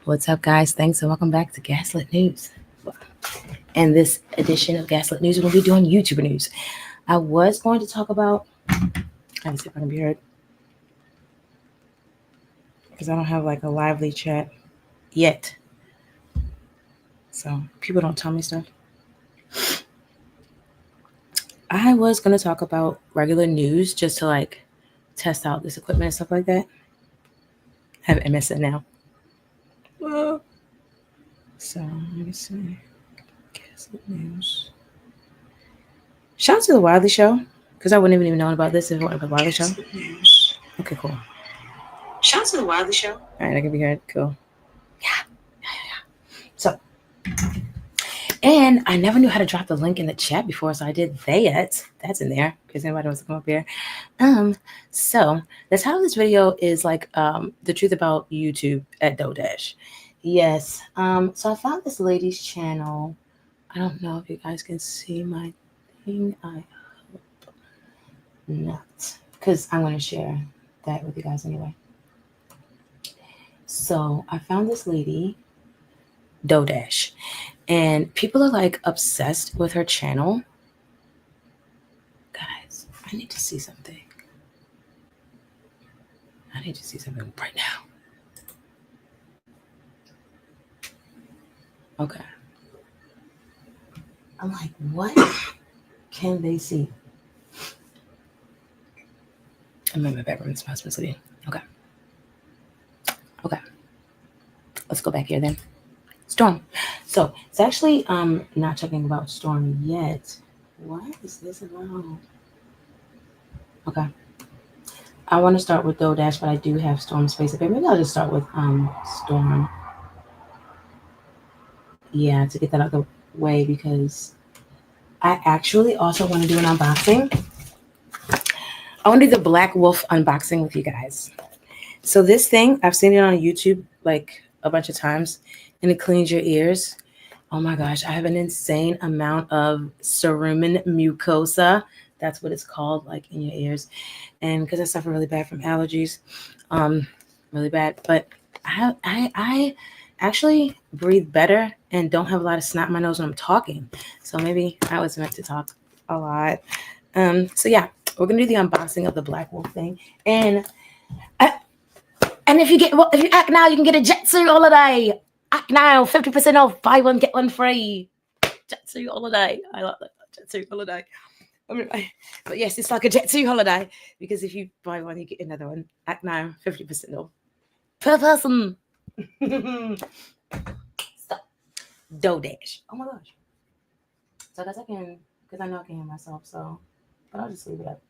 What's up, guys? Thanks and welcome back to Gaslit News. And this edition of Gaslit News, we'll be doing YouTuber news. I was going to talk about, let me see if I can be heard, because I don't have like a lively chat yet. So people don't tell me stuff. I was going to talk about regular news just to like test out this equipment and stuff like that. I have MS now. So let me see. Gaslit News. Shout out to the Wiley Show, because I wouldn't even know about this if it wasn't for the Wiley Show. Okay, cool. Shout out to the Wiley Show. All right, I can be heard. Cool. Yeah. So, and I never knew how to drop the link in the chat before, so I did that. That's in there, in case anybody wants to come up here. So the title of this video is like the truth about YouTube at DoorDash. Yes. So I found this lady's channel. I don't know if you guys can see my thing. I hope not, because I'm going to share that with you guys anyway. So I found this lady, DoorDash, and people are like obsessed with her channel. Guys, I need to see something. I need to see something right now. Okay. I'm like, what can they see? I'm in my bedroom responsibility. Okay. Let's go back here then. Storm. So it's actually not checking about Storm yet. What is this about? Okay. I want to start with DoorDash, but I do have Storm space up here. Maybe I'll just start with Storm. Yeah, to get that out of the way, because I actually also want to do an unboxing. I want to do the Black Wolf unboxing with you guys. So this thing, I've seen it on YouTube like a bunch of times, and it cleans your ears. Oh my gosh, I have an insane amount of cerumen mucosa. That's what it's called, like in your ears. And because I suffer really bad from allergies, really bad. But I actually breathe better and don't have a lot of snot in my nose when I'm talking. So maybe I was meant to talk a lot. So yeah, we're gonna do the unboxing of the Black Wolf thing. And if you act now, you can get a Jetsu holiday. Act now, 50% off, buy one get one free. Jetsu holiday. I love that Jetsu holiday. But yes, it's like a Jetsu holiday, because if you buy one, you get another one. Act now, 50% off per person. Stop. DoorDash. Oh my gosh. So I guess I can, because I know I can hear myself. So, but I'll just leave it up.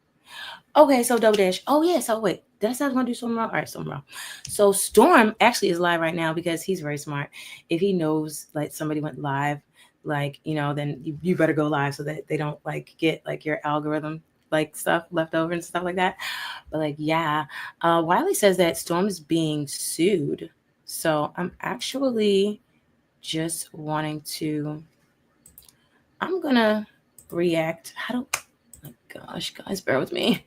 Okay, so DoorDash. Oh yeah. So wait, did I say I was gonna do StormMonroe? All right, StormMonroe. So Storm actually is live right now because he's very smart. If he knows like somebody went live, like then you better go live so that they don't like get like your algorithm like stuff left over and stuff like that. But like yeah, Wiley says that Storm is being sued. So I'm actually just wanting to. I'm gonna react. Oh my gosh, guys, bear with me.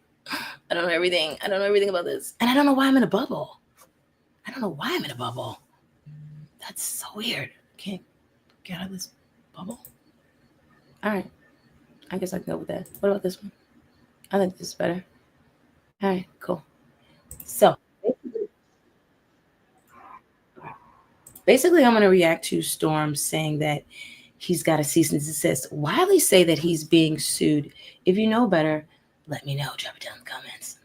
I don't know everything. I don't know everything about this. And I don't know why I'm in a bubble. I don't know why I'm in a bubble. That's so weird. I can't get out of this bubble. All right. I guess I can go with that. What about this one? I think this is better. All right, cool. So basically I'm going to react to Storm saying that he's got a cease and desist. Wiley say that he's being sued. If you know better, let me know. Drop it down in the comments.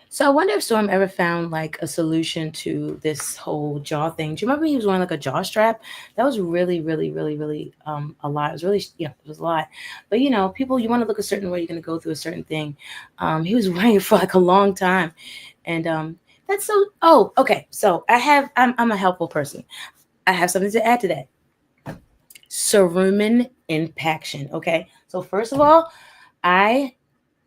So I wonder if Storm ever found like a solution to this whole jaw thing. Do you remember he was wearing like a jaw strap? That was really a lot. It was really it was a lot. But people, you want to look a certain way, you're gonna go through a certain thing. He was wearing it for like a long time, and that's so. Oh, okay. So I'm a helpful person. I have something to add to that. Cerumen impaction. Okay. So first of all, I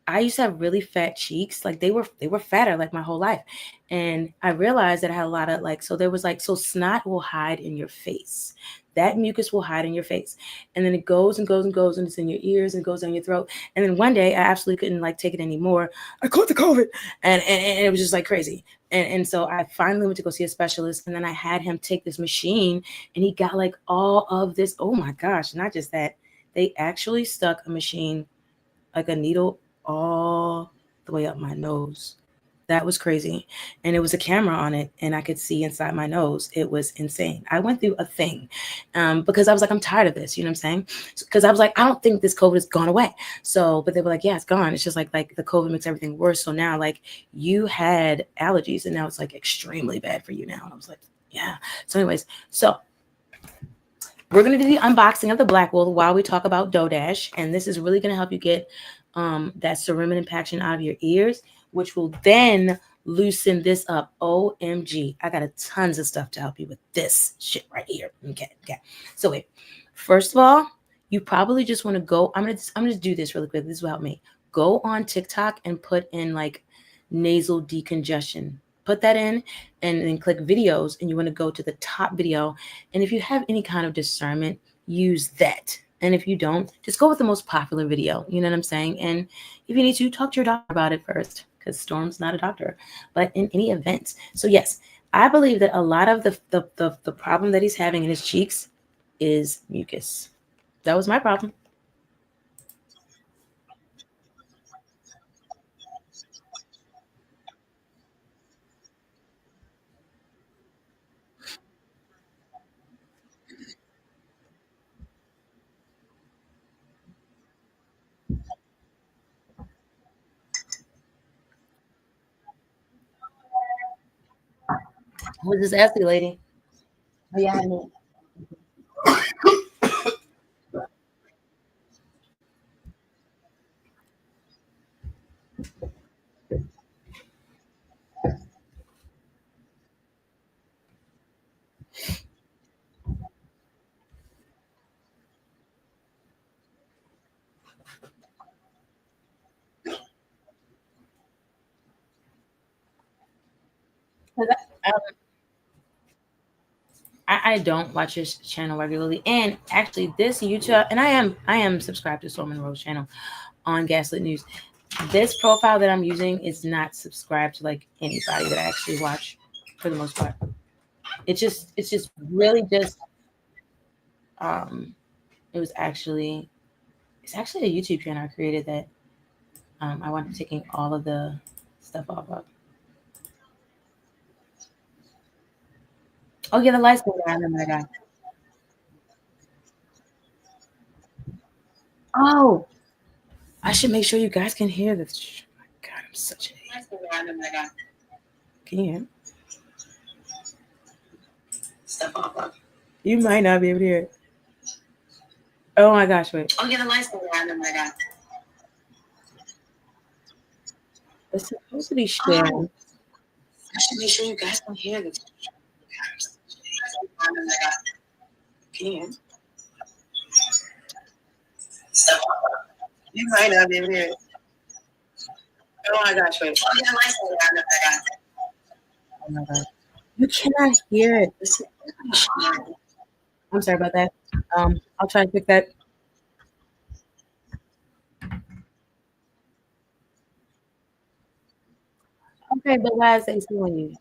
I used to have really fat cheeks. Like they were fatter like my whole life. And I realized that I had a lot of like, so there was like, so snot will hide in your face. That mucus will hide in your face. And then it goes and goes and goes and it's in your ears and goes down your throat. And then one day I absolutely couldn't like take it anymore. I caught the COVID and it was just like crazy. And so I finally went to go see a specialist, and then I had him take this machine, and he got like all of this. Oh my gosh, not just that. They actually stuck a machine, like a needle, all the way up my nose. That was crazy. And it was a camera on it, and I could see inside my nose. It was insane. I went through a thing because I was like, I'm tired of this. You know what I'm saying? Because I was like, I don't think this COVID has gone away. So, but they were like, yeah, it's gone. It's just like the COVID makes everything worse. So now, like, you had allergies, and now it's like extremely bad for you now. And I was like, yeah. So, anyways, so we're going to do the unboxing of the black wool while we talk about DoorDash. And this is really going to help you get that cerumen impaction out of your ears, which will then loosen this up. OMG. I got a tons of stuff to help you with this shit right here. Okay. So wait. First of all, you probably just want to go. I'm gonna do this really quick. This will help me. Go on TikTok and put in like nasal decongestion. Put that in and then click videos, and you want to go to the top video. And if you have any kind of discernment, use that. And if you don't, just go with the most popular video. You know what I'm saying? And if you need to, talk to your doctor about it first, because Storm's not a doctor. But in any event, so yes, I believe that a lot of the problem that he's having in his cheeks is mucus. That was my problem. Who's this Ashley lady? Oh, yeah, I know. I don't watch his channel regularly, and actually, this YouTube, and I am subscribed to StormMonroe's channel on Gaslit News. This profile that I'm using is not subscribed to like anybody that I actually watch for the most part. It's just really just it was actually it's actually a YouTube channel I created that I wound up taking all of the stuff off of. Oh yeah, the lights go down. I remember that guy. Oh, I should make sure you guys can hear this. Oh my God, I'm such an idiot. Can you hear? Stuff off of. You might not be able to hear it. Oh my gosh, wait. Oh yeah, the lights go down. I remember that guy. It's supposed to be shared. I should make sure you guys can hear this. Can you hear? Stuff off of. You might not be able to hear it. Oh my gosh, wait. Oh yeah, the lights go down. I remember that guy. Oh my God. You cannot hear it. I'm sorry about that. I'll try to fix that. Okay, but why is they suing you?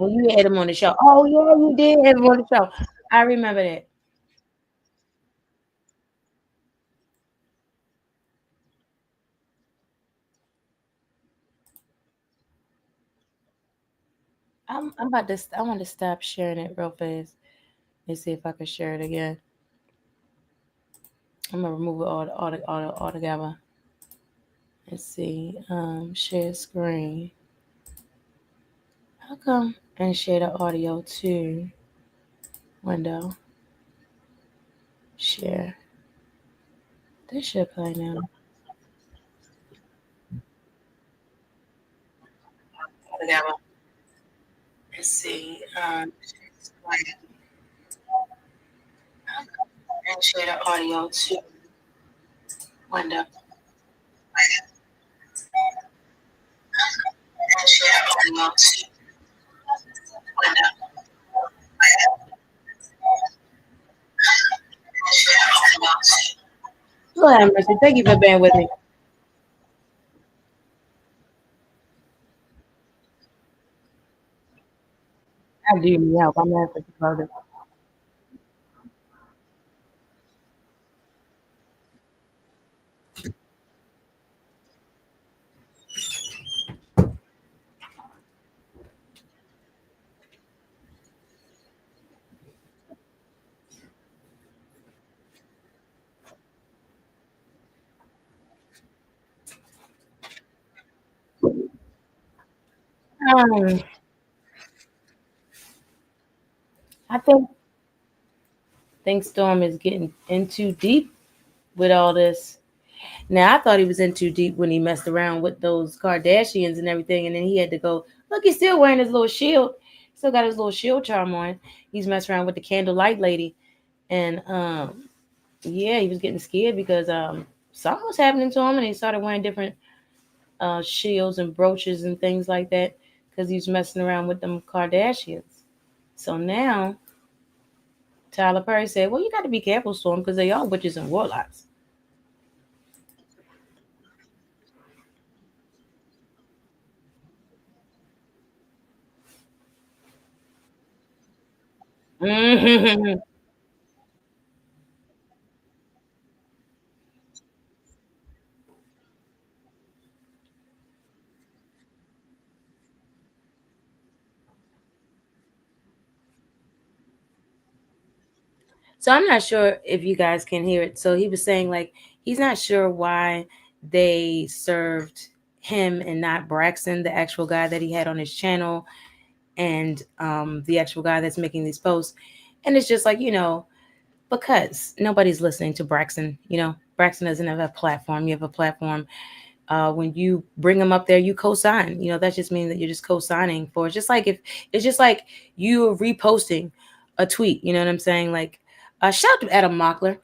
Oh, you had him on the show. Oh yeah, you did have him on the show. I remember that. I'm about to. I want to stop sharing it real fast and see if I can share it again. I'm gonna remove it all together. Let's see. Share screen. How come? And share the audio too. Window. Share. This should play now. together. Let's see. And share the audio to window. And share the audio to window. And share the audio to. Lord have mercy. Thank you for being with me. I do need help. I'm gonna have to about it. Um, I think Storm is getting in too deep with all this. Now I thought he was in too deep when he messed around with those Kardashians and everything, and then he had to go. Look, he's still wearing his little shield. Still got his little shield charm on. He's messing around with the candlelight lady, and yeah, he was getting scared because something was happening to him, and he started wearing different shields and brooches and things like that because he was messing around with them Kardashians. So now Tyler Perry said, "Well, you got to be careful, Storm, because they are witches and warlocks." Mhm. So I'm not sure if you guys can hear it. So he was saying like he's not sure why they served him and not Braxton, the actual guy that he had on his channel, and the actual guy that's making these posts. And it's just like, because nobody's listening to Braxton. Braxton doesn't have a platform. You have a platform. When you bring them up there, you co-sign. That just means that you're just co-signing for. It's just like you reposting a tweet. You know what I'm saying? Like, shout out to Adam Mockler.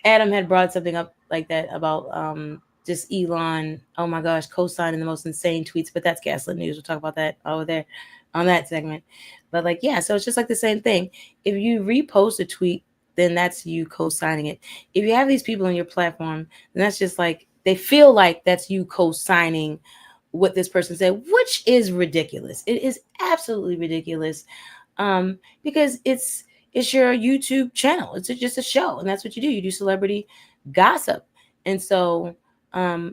Adam had brought something up like that about just Elon. Oh my gosh, co-signing the most insane tweets. But that's Gaslit News. We'll talk about that over there on that segment. But like, yeah, so it's just like the same thing. If you repost a tweet, then that's you co-signing it. If you have these people on your platform, then that's just like they feel like that's you co-signing what this person said, which is ridiculous. It is absolutely ridiculous, because it's your YouTube channel. It's just a show, and that's what you do. You do celebrity gossip, and so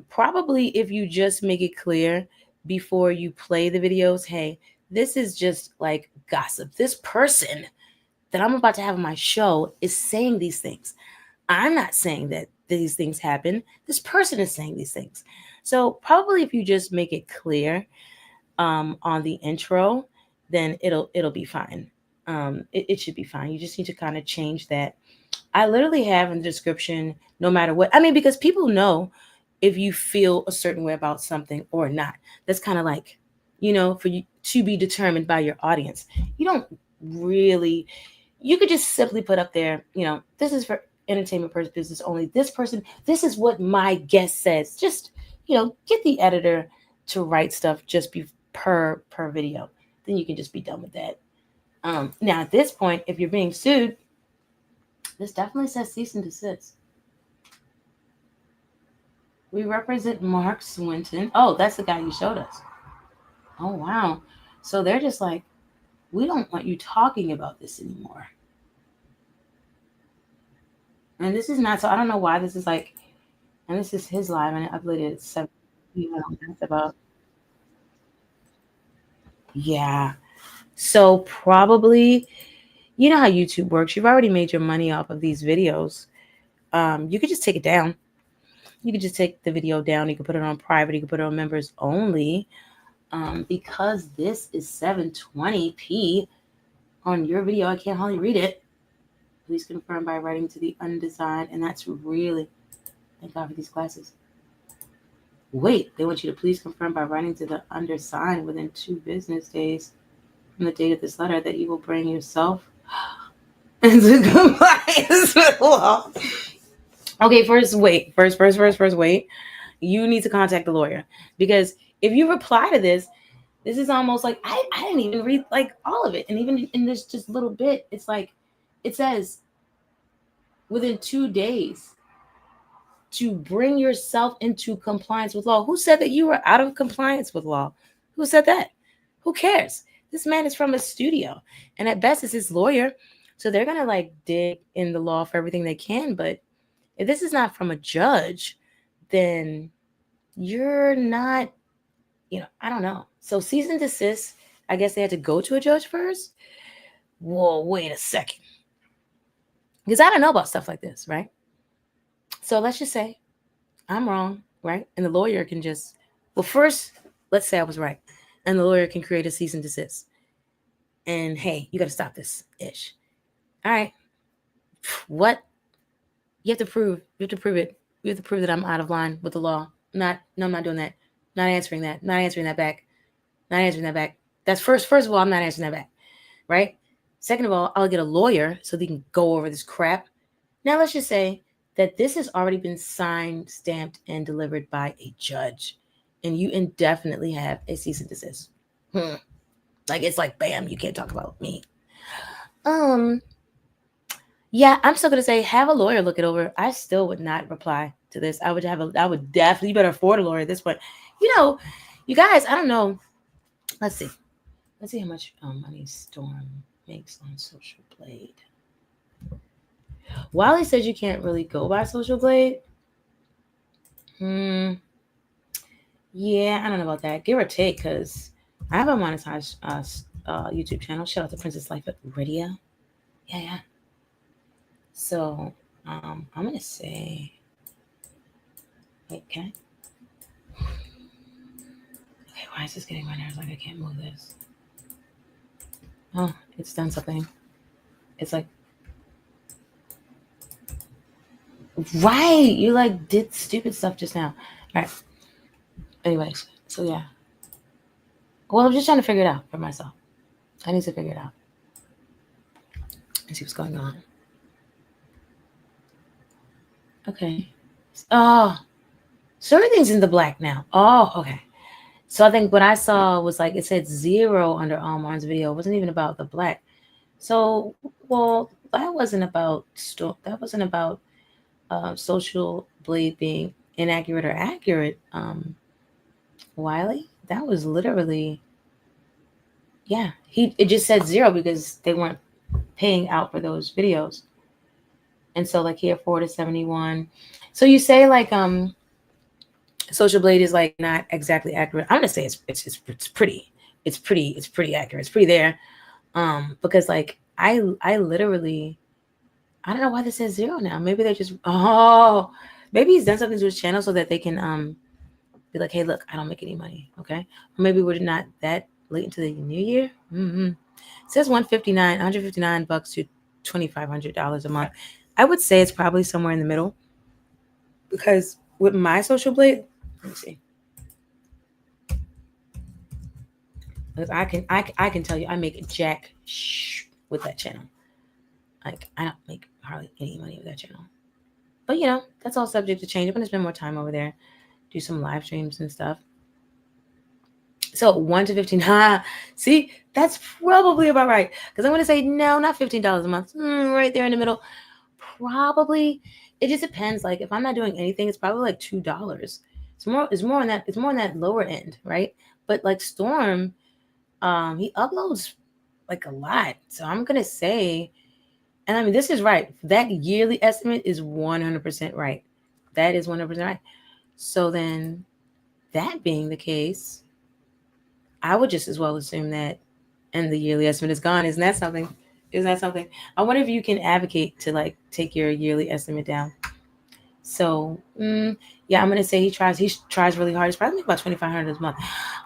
probably if you just make it clear before you play the videos, hey, this is just like gossip. This person that I'm about to have on my show is saying these things. I'm not saying that these things happen. This person is saying these things. So probably if you just make it clear on the intro, then it'll be fine. It should be fine. You just need to kind of change that. I literally have in the description, no matter what. I mean, because people know if you feel a certain way about something or not. That's kind of like, for you to be determined by your audience. You don't really, you could just simply put up there, this is for entertainment purposes only. This person, this is what my guest says. Just, get the editor to write stuff just be per video. Then you can just be done with that. Now at this point, if you're being sued, this definitely says cease and desist. We represent Mark Swinton. Oh, that's the guy you showed us. Oh, wow. So they're just like, we don't want you talking about this anymore. And this is not, so I don't know why this is like, and this is his live, and I uploaded it 7 That's about, yeah. So probably, you know how YouTube works. You've already made your money off of these videos. You could just take it down. You could just take the video down. You could put it on private. You could put it on members only. Because this is 720p on your video, I can't hardly read it. Please confirm by writing to the undesigned. And that's really, thank God for these glasses. Wait, they want you to please confirm by writing to the undersigned within 2 business days from the date of this letter that you will bring yourself into compliance with law. Okay, first, wait. First, wait. You need to contact the lawyer, because if you reply to this is almost like I didn't even read like all of it, and even in this just little bit, it's like it says within 2 days to bring yourself into compliance with law. Who said that you were out of compliance with law? Who said that? Who cares? This man is from a studio, and at best it's his lawyer, so they're gonna like dig in the law for everything they can. But if this is not from a judge, then you're not, I don't know. So cease and desist, I guess they had to go to a judge first. Whoa, wait a second. Because I don't know about stuff like this, right? So let's just say I'm wrong, right? And the lawyer can just, well, first, let's say I was right. And the lawyer can create a cease and desist. And hey, you got to stop this ish. All right. What? You have to prove it. You have to prove that I'm out of line with the law. No, I'm not doing that. Not answering that. Not answering that back. That's first of all, I'm not answering that back. Right? Second of all, I'll get a lawyer so they can go over this crap. Now let's just say that this has already been signed, stamped, and delivered by a judge, and you indefinitely have a cease and desist. Like, it's like, bam, you can't talk about me. Yeah, I'm still gonna say have a lawyer look it over. I still would not reply to this. I would definitely, you better afford a lawyer at this point. You guys, I don't know. Let's see how much money Storm makes on Social Blade. Wiley says you can't really go by Social Blade. Yeah, I don't know about that. Give or take, because I have a monetized YouTube channel. Shout out to Princess Life at Radio. Yeah. So I'm gonna say, okay. Why is this getting my nerves? Like, I can't move this. Oh, it's done something. It's like, right, you like did stupid stuff just now. All right. Anyways, so yeah. Well, I'm just trying to figure it out for myself. I need to figure it out and see what's going on. Okay. Oh, so everything's in the black now. Oh, okay. So I think what I saw was like, it said 0 under Almar's video. It wasn't even about the black. So, well, that wasn't about Social Blade being inaccurate or accurate. Wiley, that was literally, yeah. It just said 0 because they weren't paying out for those videos. And so like here 4 to 71. So you say like Social Blade is like not exactly accurate. I'm gonna say it's pretty accurate. It's pretty there. Because like I literally, I don't know why this says 0 now. Maybe they just maybe he's done something to his channel so that they can be like, hey, look, I don't make any money. Okay. Or maybe we're not that late into the new year. It says $159 to $2,500 a month. I would say it's probably somewhere in the middle, because with my Social Blade, let me see. Because I can tell you, I make jack with that channel. Like, I don't make hardly any money with that channel. But that's all subject to change. I'm gonna spend more time over there, do some live streams and stuff. So 1 to 15. See, that's probably about right. Because I'm gonna say no, not $15 a month. Right there in the middle. Probably. It just depends. Like, if I'm not doing anything, it's probably like $2. It's more on that lower end, right? But like Storm, he uploads like a lot. So I'm gonna say, and I mean, this is right. That yearly estimate is 100% right. That is 100% right. So then, that being the case, I would just as well assume that, and the yearly estimate is gone. Isn't that something? I wonder if you can advocate to like take your yearly estimate down. So yeah, I'm gonna say he tries really hard. He's probably making about $2,500 a month.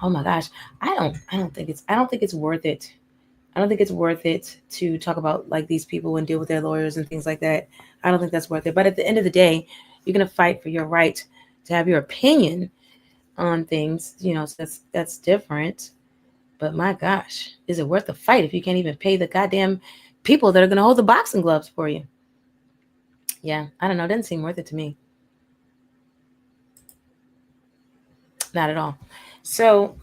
Oh my gosh, I don't think it's worth it. I don't think it's worth it to talk about like these people and deal with their lawyers and things like that. I don't think that's worth it. But at the end of the day, you're gonna fight for your right to have your opinion. on things, so that's different. But my gosh, is it worth the fight if you can't even pay the goddamn people that are going to hold the boxing gloves for you? Yeah, I don't know. It doesn't seem worth it to me. Not at all. So,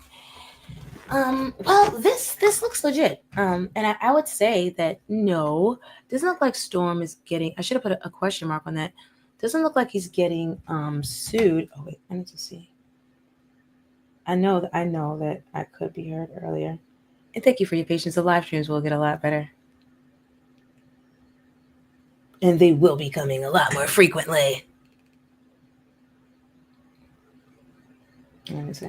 well, this looks legit. And I would say that no, doesn't look like Storm is getting. I should have put a question mark on that. Doesn't look like he's getting sued. Oh wait, I need to see. I know that I could be heard earlier. And thank you for your patience. The live streams will get a lot better. And they will be coming a lot more frequently. Let me see.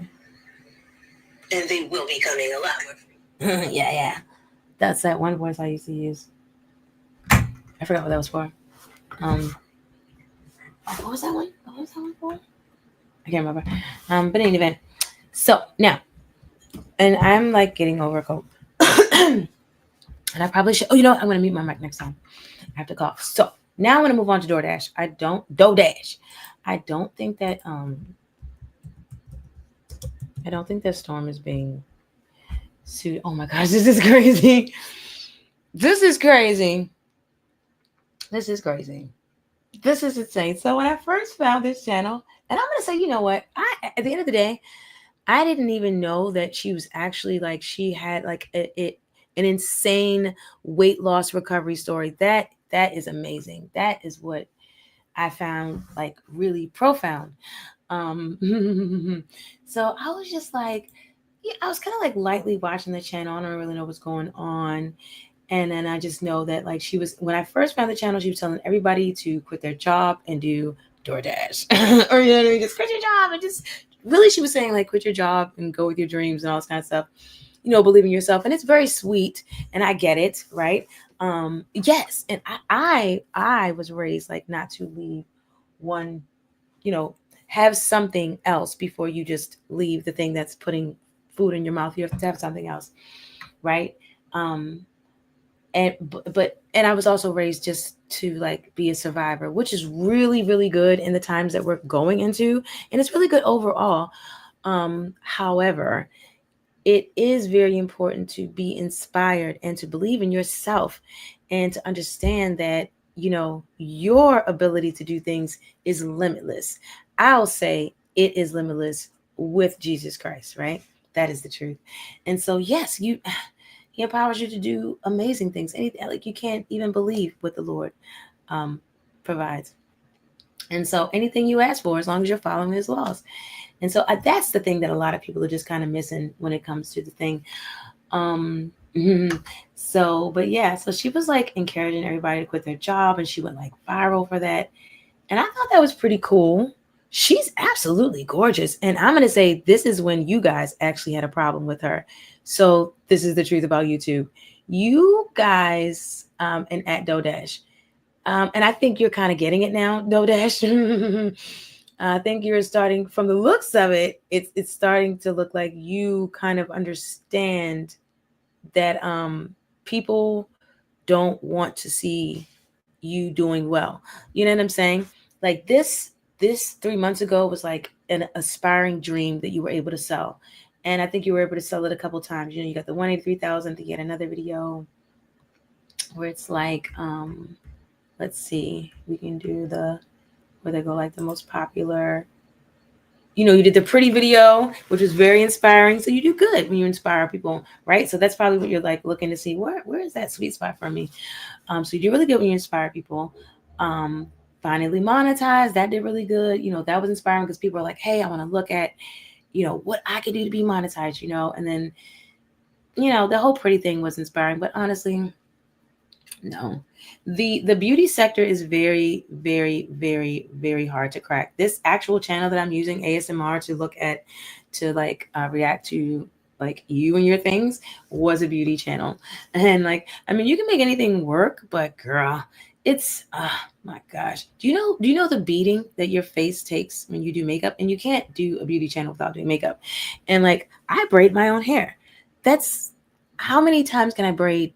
And they will be coming a lot more. Yeah. That's that one voice I used to use. I forgot what that was for. What was that one? What was that one for? I can't remember. But in any event, so now, and I'm like getting over a cold. And I probably should. Oh, you know what? I'm going to mute my mic next time. I have to cough. So now I'm going to move on to DoorDash. I don't think that Storm is being sued. Oh my gosh, this is crazy. This is crazy. This is insane. So when I first found this channel, and I'm gonna say, you know what? At the end of the day, I didn't even know that she was actually like she had like an insane weight loss recovery story. That is amazing. That is what I found like really profound. So I was just like, yeah, I was kind of like lightly watching the channel. I don't really know what's going on. And then I just know that like she was, when I first found the channel, she was telling everybody to quit their job and do DoorDash. Or, just quit your job and just really, she was saying like, quit your job and go with your dreams and all this kind of stuff, believe in yourself. And it's very sweet. And I get it. Right. Yes. And I was raised like not to leave one, have something else before you just leave the thing that's putting food in your mouth. You have to have something else. Right. And I was also raised just to like be a survivor, which is really, really good in the times that we're going into. And it's really good overall. However, it is very important to be inspired and to believe in yourself and to understand that, your ability to do things is limitless. I'll say it is limitless with Jesus Christ, right? That is the truth. And so, yes, He empowers you to do amazing things. Anything like you can't even believe what the Lord provides. And so anything you ask for, as long as you're following His laws. And so that's the thing that a lot of people are just kind of missing when it comes to the thing. So, but yeah, so she was like encouraging everybody to quit their job, and she went like viral for that. And I thought that was pretty cool. She's absolutely gorgeous. And I'm going to say this is when you guys actually had a problem with her. So this is the truth about YouTube. You guys and at DoorDash, and I think you're kind of getting it now, DoorDash. I think you're starting, from the looks of it, it's starting to look like you kind of understand that people don't want to see you doing well. You know what I'm saying? Like this 3 months ago was like an aspiring dream that you were able to sell. And I think you were able to sell it a couple times. You got the 183,000 to get another video where it's like, let's see, we can do where they go like the most popular. You did the pretty video, which was very inspiring. So you do good when you inspire people, right? So that's probably what you're like looking to see. Where is that sweet spot for me? So you do really good when you inspire people. Finally monetized. That did really good. That was inspiring because people are like, hey, I want to look at, what I could do to be monetized, and then, the whole pretty thing was inspiring. But honestly, no. The beauty sector is very, very, very, very hard to crack. This actual channel that I'm using, ASMR, to look at, to like react to like you and your things, was a beauty channel. And like, I mean, you can make anything work, but girl, it's my gosh. Do you know the beating that your face takes when you do makeup? And you can't do a beauty channel without doing makeup. And like, I braid my own hair. That's how many times can I braid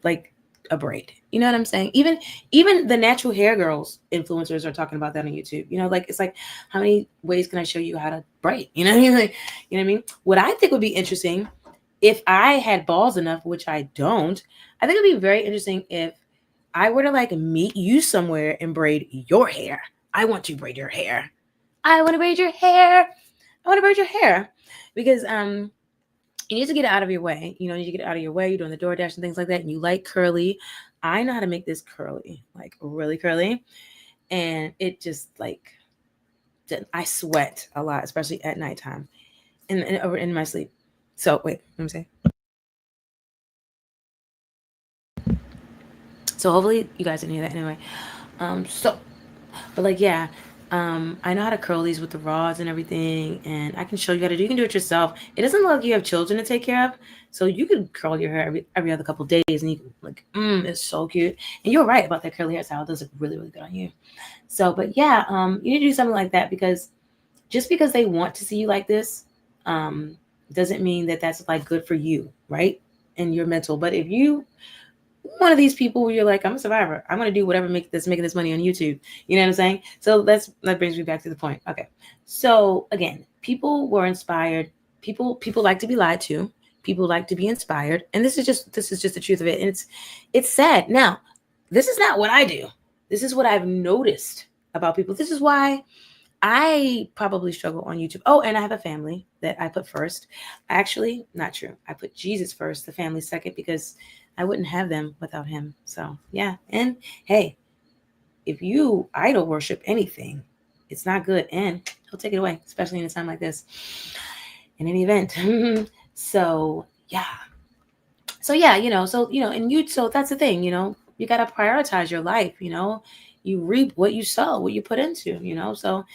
like a braid. You know what I'm saying? Even the natural hair girls influencers are talking about that on YouTube. You know, like it's like, how many ways can I show you how to braid? You know what I mean? Like, you know what I mean? What I think would be interesting, if I had balls enough, which I don't, I think it'd be very interesting if I were to like meet you somewhere and braid your hair. I want to braid your hair. I want to braid your hair. I want to braid your hair. Because you need to get it out of your way. You know, you need to get it out of your way. You're doing the DoorDash and things like that. And you like curly. I know how to make this curly, like really curly. And it just like, I sweat a lot, especially at nighttime and in my sleep. So wait, let me say. So hopefully you guys didn't hear that anyway. But like, yeah, I know how to curl these with the rods and everything, and I can show you how to do. You can do it yourself. It doesn't look like you have children to take care of, so you can curl your hair every other couple of days, and you can like, it's so cute. And you're right about that curly hairstyle. It does look really, really good on you. So, but yeah, you need to do something like that, because just because they want to see you like this, doesn't mean that that's like good for you, right? And your mental. But if you one of these people where you're like, I'm a survivor, I'm going to do whatever that's making this money on YouTube. You know what I'm saying? So that brings me back to the point. Okay. So again, people were inspired. People like to be lied to. People like to be inspired. And this is just the truth of it. And it's sad. Now, this is not what I do. This is what I've noticed about people. This is why I probably struggle on YouTube. Oh, and I have a family that I put first. Actually, not true. I put Jesus first, the family second, because I wouldn't have them without him. So yeah. And hey, if you idol worship anything, it's not good, and he'll take it away, especially in a time like this, in any event. So yeah, and so that's the thing, you got to prioritize your life. You reap what you sow, what you put into. So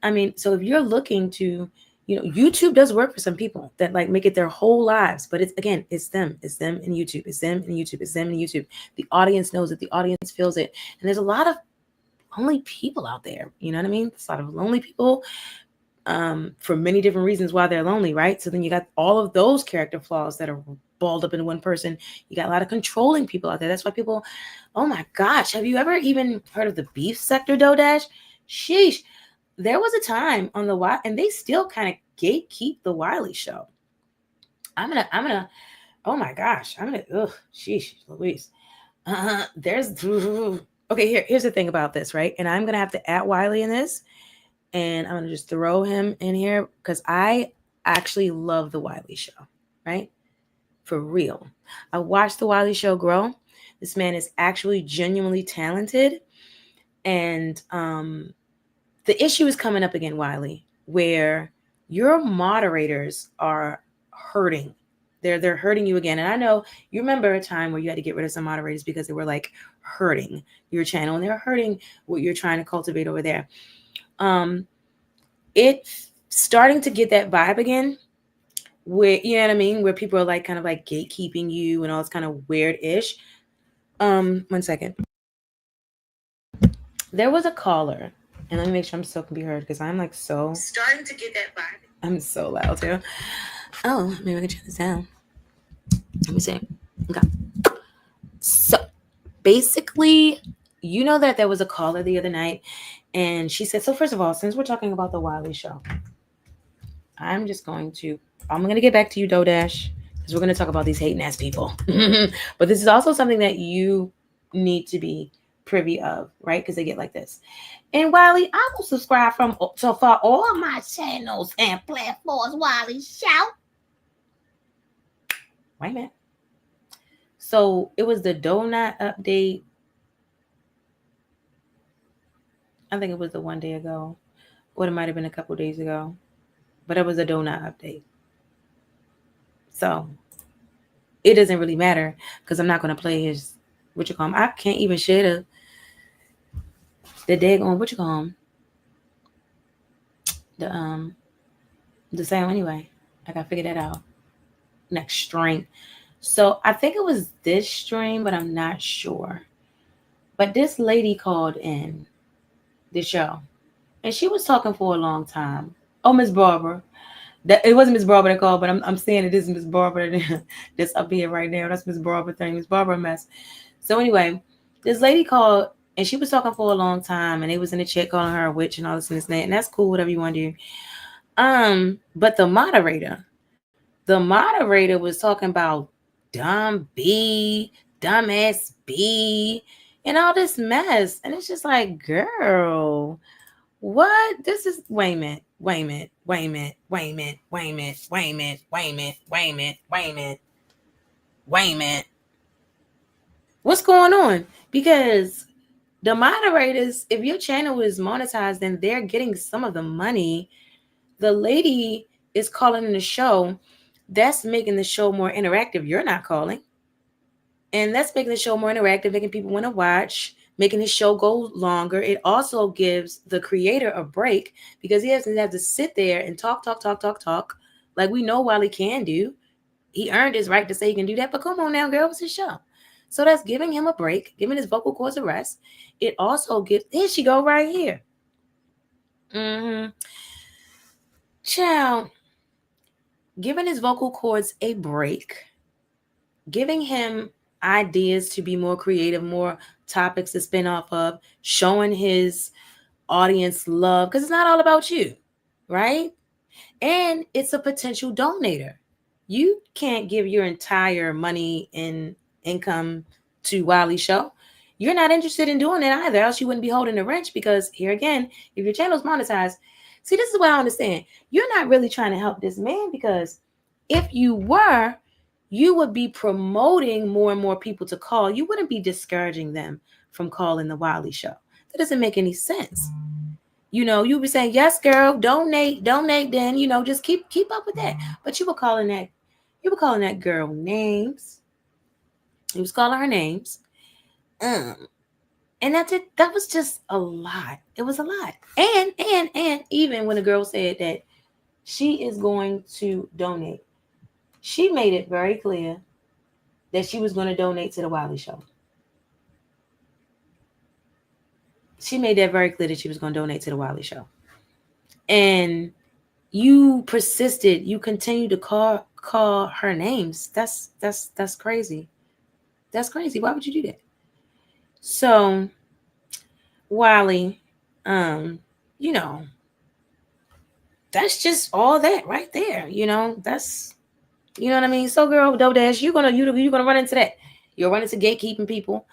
I mean, so if you're looking to, YouTube does work for some people that like make it their whole lives, but it's them and YouTube, it's them and YouTube, it's them and YouTube. The audience knows it, the audience feels it, and there's a lot of lonely people out there. You know what I mean? There's a lot of lonely people, for many different reasons why they're lonely, right? So then you got all of those character flaws that are balled up in one person. You got a lot of controlling people out there. That's why people, oh my gosh, have you ever even heard of the beef sector, DoorDash? Sheesh. There was a time on the Wiley, and they still kind of gatekeep the Wiley show. I'm gonna, oh my gosh, sheesh, Louise. Okay, here's the thing about this, right? And I'm gonna have to add Wiley in this, and I'm gonna just throw him in here because I actually love the Wiley show, right? For real. I watched the Wiley show grow. This man is actually genuinely talented, and the issue is coming up again, Wiley, where your moderators are hurting. They're hurting you again. And I know you remember a time where you had to get rid of some moderators because they were like hurting your channel and they're hurting what you're trying to cultivate over there. It's starting to get that vibe again, where, you know what I mean, where people are like kind of like gatekeeping you and all this kind of weird-ish. 1 second. There was a caller. And let me make sure I'm still can be heard because I'm like so starting to get that vibe. I'm so loud too. Oh, maybe I can turn this down. Let me see. Okay. So basically, you know that there was a caller the other night, and she said, so first of all, since we're talking about the Wiley show, I'm going to get back to you, DoorDash, because we're going to talk about these hating ass people. But this is also something that you need to be privy of, right? Because they get like this. And Wiley, I will subscribe for all my channels and platforms. Wiley, shout. Wait a minute. So it was the donut update. I think it was the 1 day ago, or it might have been a couple days ago, but it was a donut update. So it doesn't really matter because I'm not going to play his, I can't even share the daggone, the sound anyway. I got to figure that out next stream. So I think it was this stream, but I'm not sure. But this lady called in the show, and she was talking for a long time. Oh, Miss Barbara. That it wasn't Miss Barbara that called, but I'm saying it is Miss Barbara that's up here right now. That's Miss Barbara thing. Miss Barbara mess. So anyway, this lady called and she was talking for a long time, and they was in the chat calling her a witch and all this and this and that, and that's cool, whatever you want to do. But the moderator was talking about dumb B, dumbass B, and all this mess, and it's just like, girl, what? This is wait a minute, wait a minute, wait a minute, wait a minute, wait a minute, wait a minute, wait a minute, wait a minute, wait a minute, wait a minute. What's going on? Because the moderators, if your channel is monetized, then they're getting some of the money. The lady is calling in the show. That's making the show more interactive. You're not calling. And that's making the show more interactive, making people want to watch, making his show go longer. It also gives the creator a break because he doesn't have to sit there and talk. Like we know Wiley can do. He earned his right to say he can do that. But come on now, girl, it's his show. So that's giving him a break, giving his vocal cords a rest. It also gives, here she go right here. Child, giving his vocal cords a break, giving him ideas to be more creative, more topics to spin off of, showing his audience love, because it's not all about you, right? And it's a potential donator. You can't give your entire money and income to Wiley Show. You're not interested in doing it either, else you wouldn't be holding the wrench, because here again, if your channel is monetized, see, this is what I understand. You're not really trying to help this man, because if you were, you would be promoting more and more people to call. You wouldn't be discouraging them from calling the Wiley Show. That doesn't make any sense. You know, you would be saying, yes, girl, donate, then, you know, just keep up with that. But you were calling that girl names. He was calling her names. And that was just a lot. It was a lot. And even when the girl said that she is going to donate, she made it very clear that she was going to donate to the Wiley Show. She made that very clear that she was going to donate to the Wiley Show. And you persisted. You continued to call her names. That's crazy. That's crazy. Why would you do that? So, Wiley, you know, that's just all that right there. You know, that's, you know what I mean? So, girl, DoorDash, you're gonna run into that. You'll run into gatekeeping people.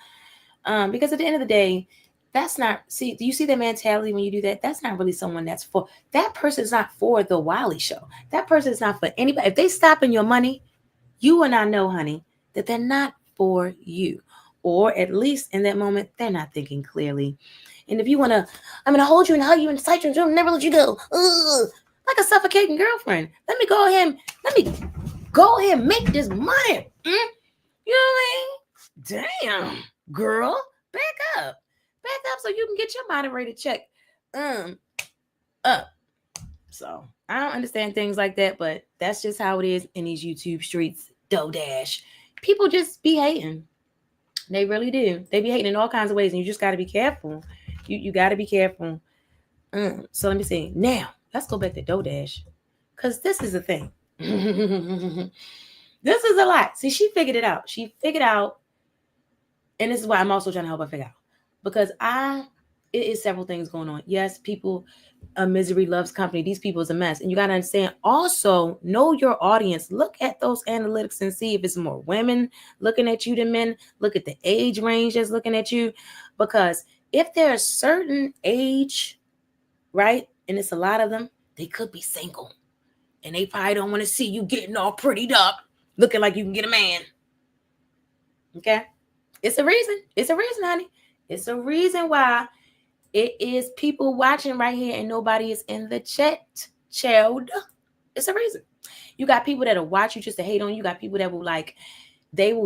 Because at the end of the day, that's not, see, do you see the mentality when you do that? That's not really someone that's for, that person is not for the Wiley Show. That person is not for anybody. If they stopping your money, you will not know, honey, that they're not for you. Or at least in that moment, they're not thinking clearly. And if you want to, I'm going to hold you and hug you and cite you and never let you go. Ugh, like a suffocating girlfriend. Let me go ahead and make this money. You know what I mean? Damn, girl, back up so you can get your moderated check up. So I don't understand things like that, but that's just how it is in these YouTube streets. DoorDash, people just be hating. They really do. They be hating in all kinds of ways, and you just got to be careful. You got to be careful. So let me see. Now let's go back to DoorDash, because this is the thing. This is a lot. See, she figured it out. And this is why I'm also trying to help her figure out, because it is several things going on. Yes, people, misery loves company. These people is a mess. And you got to understand, also know your audience. Look at those analytics and see if it's more women looking at you than men. Look at the age range that's looking at you. Because if they're a certain age, right, and it's a lot of them, they could be single. And they probably don't want to see you getting all prettied up, looking like you can get a man. Okay? It's a reason. It's a reason, honey. It's a reason why it is people watching right here and nobody is in the chat, child. It's a reason. You got people that'll watch you just to hate on you. You got people that will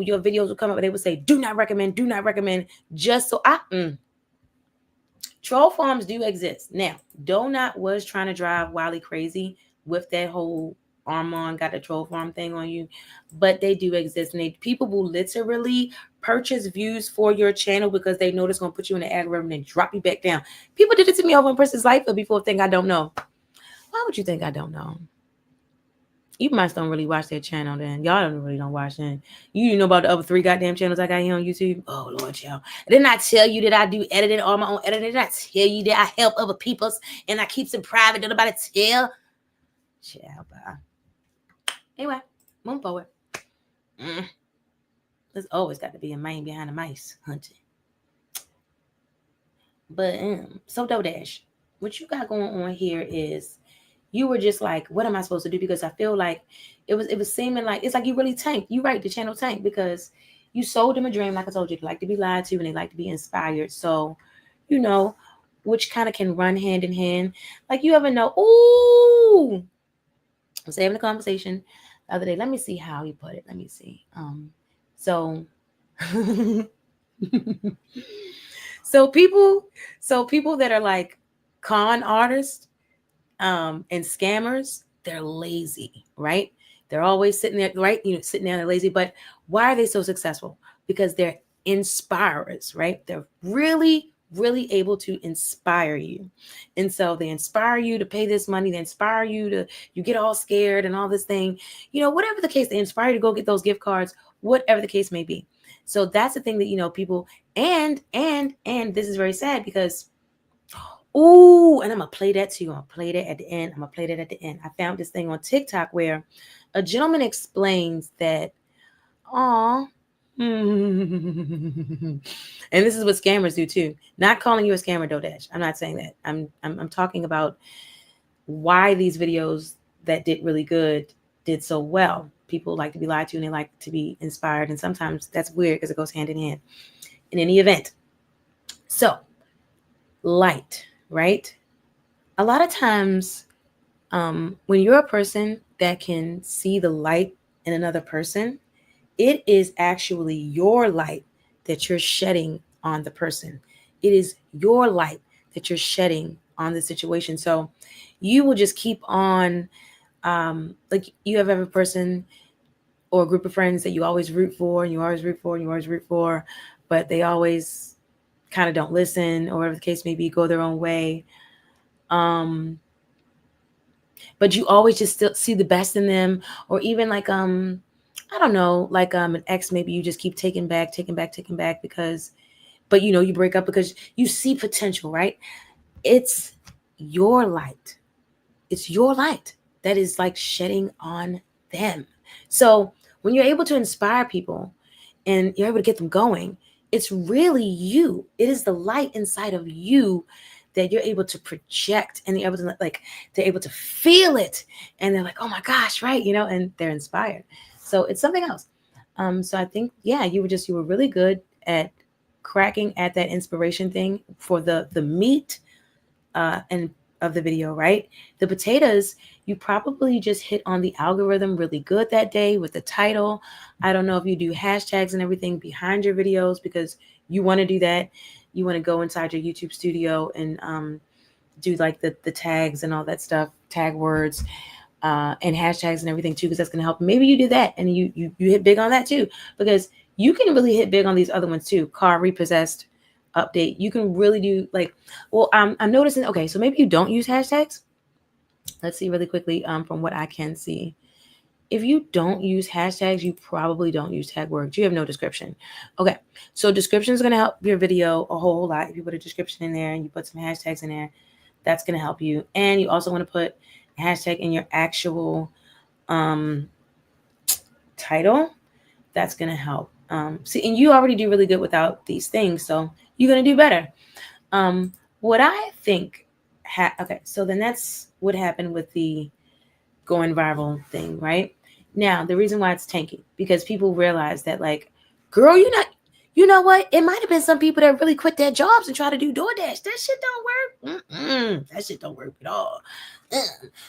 your videos will come up and they will say, do not recommend, just so troll farms do exist. Now, Donut was trying to drive Wiley crazy with that whole Armand got the troll farm thing on you, but they do exist. And people will literally purchase views for your channel because they know it's going to put you in the algorithm and drop you back down. People did it to me over in Princess Life before. Think I don't know. Why would you think I don't know? You must don't really watch that channel then. Y'all don't watch that. You know about the other 3 goddamn channels I got here on YouTube? Oh, Lord, y'all. Didn't I tell you that I do editing, all my own editing? Didn't I tell you that I help other people's and I keep them private? Don't nobody tell? Child, bye. Anyway, move forward. There's always got to be a man behind the mice hunting. But, so DoorDash, what you got going on here is you were just like, what am I supposed to do? Because I feel like it was seeming like, it's like you really tanked. You right, the channel tanked because you sold them a dream. Like I told you, they like to be lied to and they like to be inspired. So, you know, which kind of can run hand in hand. Like you ever know, ooh, I was having a conversation the other day. Let me see how he put it. Let me see. So so people that are like con artists and scammers, they're lazy, right? They're always sitting there, right? Sitting there, they're lazy. But why are they so successful? Because they're inspirers, right? They're really, really able to inspire you. And so they inspire you to pay this money. They inspire you to, you get all scared and all this thing, whatever the case, they inspire you to go get those gift cards, whatever the case may be. So that's the thing that, people, and this is very sad because, ooh, and I'm going to play that too. I'm going to play that at the end. I found this thing on TikTok where a gentleman explains that, and this is what scammers do too. Not calling you a scammer, DoorDash. I'm not saying that. I'm talking about why these videos that did really good did so well. People like to be lied to and they like to be inspired. And sometimes that's weird because it goes hand in hand. In any event. So, light, right? A lot of times when you're a person that can see the light in another person, it is actually your light that you're shedding on the person. It is your light that you're shedding on the situation. So you will just keep on, like you have every person or a group of friends that you always root for, and you always root for, and you always root for, but they always kind of don't listen, or whatever the case may be, go their own way. But you always just still see the best in them, or even like I don't know, like an ex, maybe you just keep taking back because, but you break up because you see potential, right? It's your light. It's your light that is like shedding on them. So when you're able to inspire people and you're able to get them going, it's really you. It is the light inside of you that you're able to project, and they're able to they're able to feel it, and they're like, oh my gosh, right? And they're inspired. So it's something else. So I think, yeah, you were really good at cracking at that inspiration thing for the meat and of the video, right? The potatoes, you probably just hit on the algorithm really good that day with the title. I don't know if you do hashtags and everything behind your videos because you want to do that. You want to go inside your YouTube studio and do like the tags and all that stuff, tag words and hashtags and everything too, because that's going to help. Maybe you do that and you hit big on that too, because you can really hit big on these other ones too. Car repossessed update. You can really do like, well, I'm noticing, okay, so maybe you don't use hashtags. Let's see really quickly from what I can see. If you don't use hashtags, you probably don't use tag words. You have no description. Okay, so description is going to help your video a whole lot. If you put a description in there and you put some hashtags in there, that's going to help you. And you also want to put a hashtag in your actual title. That's going to help. See, and you already do really good without these things, so you're going to do better. What I think, okay, so then that's what happened with the going viral thing, right? Now, the reason why it's tanking, because people realize that, like, girl, you know what? It might have been some people that really quit their jobs and try to do DoorDash. That shit don't work. That shit don't work at all.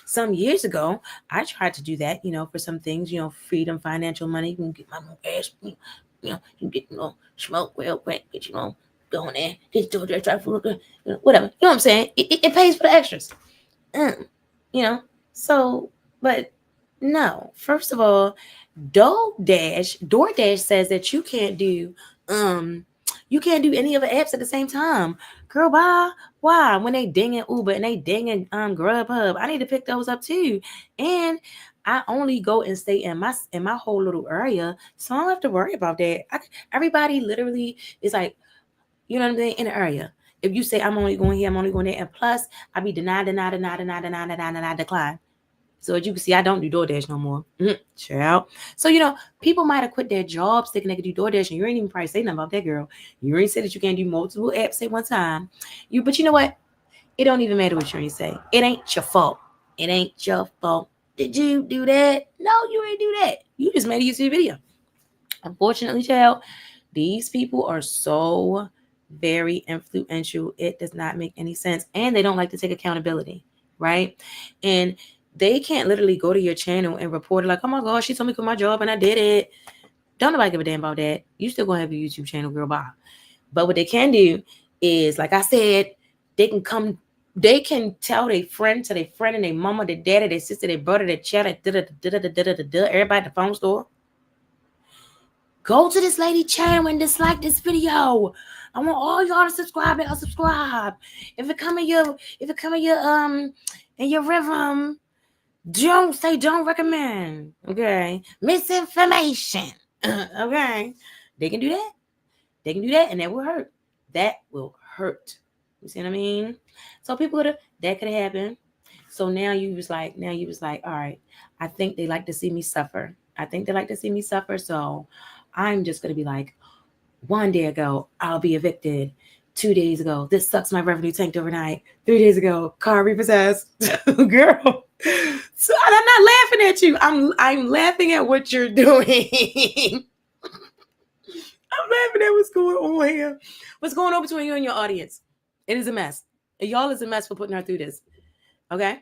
Some years ago, I tried to do that, for some things, freedom, financial money. You can get my own gas, you can get, smoke real quick, get, going there, get DoorDash, try food, whatever. You know what I'm saying? It pays for the extras. So, but no, first of all, DoorDash says that you can't do any of the apps at the same time. Girl, why? When they dinging Uber and they dinging Grubhub, I need to pick those up too. And I only go and stay in my whole little area, so I don't have to worry about that. Everybody literally is like, you know what I'm saying, in the area. If you say I'm only going here, I'm only going there, and plus I be denied, decline. So as you can see, I don't do DoorDash no more. Child. So, people might have quit their jobs thinking they could do DoorDash, and you ain't even probably say nothing about that, girl. You ain't say that you can't do multiple apps at one time. But you know what? It don't even matter what you ain't say. It ain't your fault. It ain't your fault. Did you do that? No, you ain't do that. You just made a YouTube video. Unfortunately, child, these people are so very influential. It does not make any sense. And they don't like to take accountability, right? And they can't literally go to your channel and report it like, oh my gosh, she told me to quit my job and I did it. Don't nobody give a damn about that. You still gonna have a YouTube channel, girl, bye. But what they can do is, like I said, they can tell their friend to their friend and their mama, their daddy, their sister, their brother, their child, everybody at the phone store. Go to this lady channel and dislike this video. I want all y'all to subscribe and unsubscribe. If it come in your rhythm, don't recommend. Okay. Misinformation. Okay. They can do that. They can do that, and that will hurt. That will hurt. You see what I mean? So that could have happened. So now you was like, all right, I think they like to see me suffer. So I'm just gonna be like, 1 day ago, I'll be evicted. 2 days ago, this sucks, my revenue tanked overnight. 3 days ago, car repossessed. Girl. So I'm not laughing at you. I'm laughing at what you're doing. I'm laughing at what's going on here. What's going on between you and your audience? It is a mess. And y'all is a mess for putting her through this. Okay?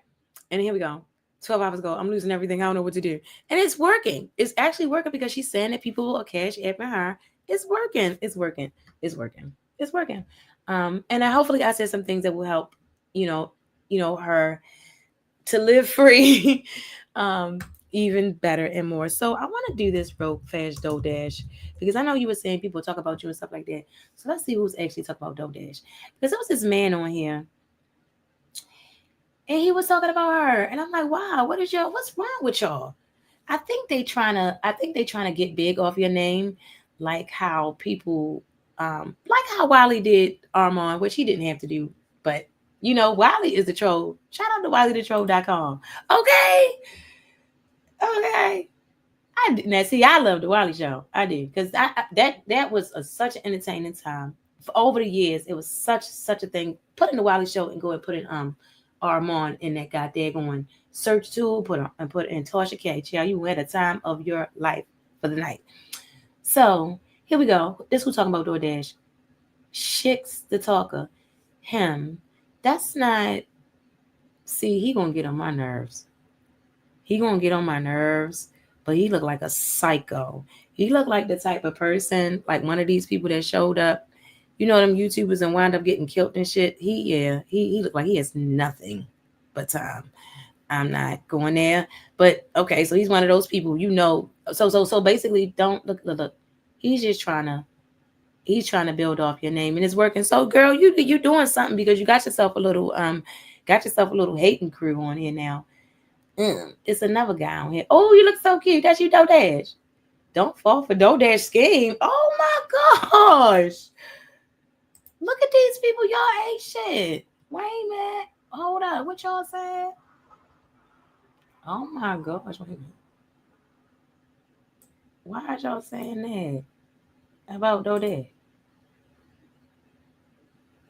And here we go. 12 hours ago, I'm losing everything. I don't know what to do. And it's working. It's actually working because she's saying that people will cash apping her. It's working. And hopefully I said some things that will help, her to live free even better and more. So I want to do this real fast DoorDash because I know you were saying people talk about you and stuff like that. So let's see who's actually talking about DoorDash. Because there was this man on here and he was talking about her. And I'm like, wow, what's wrong with y'all? I think they trying to get big off your name, like how people like how Wiley did Armand, which he didn't have to do, but Wiley is the troll. Shout out to WileyTheTroll.com. Okay. Now see, I love the Wiley Show. I do, because that was such an entertaining time. For over the years, it was such a thing. Put in the Wiley Show and go and put in Armand in that goddamn search tool. Put in Tasha K. Child, you had a time of your life for the night. So here we go. This who talking about DoorDash. Shix the talker. Him. That's not. See, he gonna get on my nerves. But he looked like a psycho. He looked like the type of person, like one of these people that showed up, them YouTubers and wound up getting killed and shit. He looked like he has nothing but time. I'm not going there. But okay, so he's one of those people, So basically, don't look. He's just trying to build off your name, and it's working. So, girl, you doing something because you got yourself a little hating crew on here now. It's another guy on here. Oh, you look so cute. That's you, DoorDash. Don't fall for DoorDash scheme. Oh my gosh. Look at these people. Y'all ain't shit. Wait a minute. Hold up. What y'all saying? Oh my gosh. Wait a minute. Why are y'all saying that about DoorDash?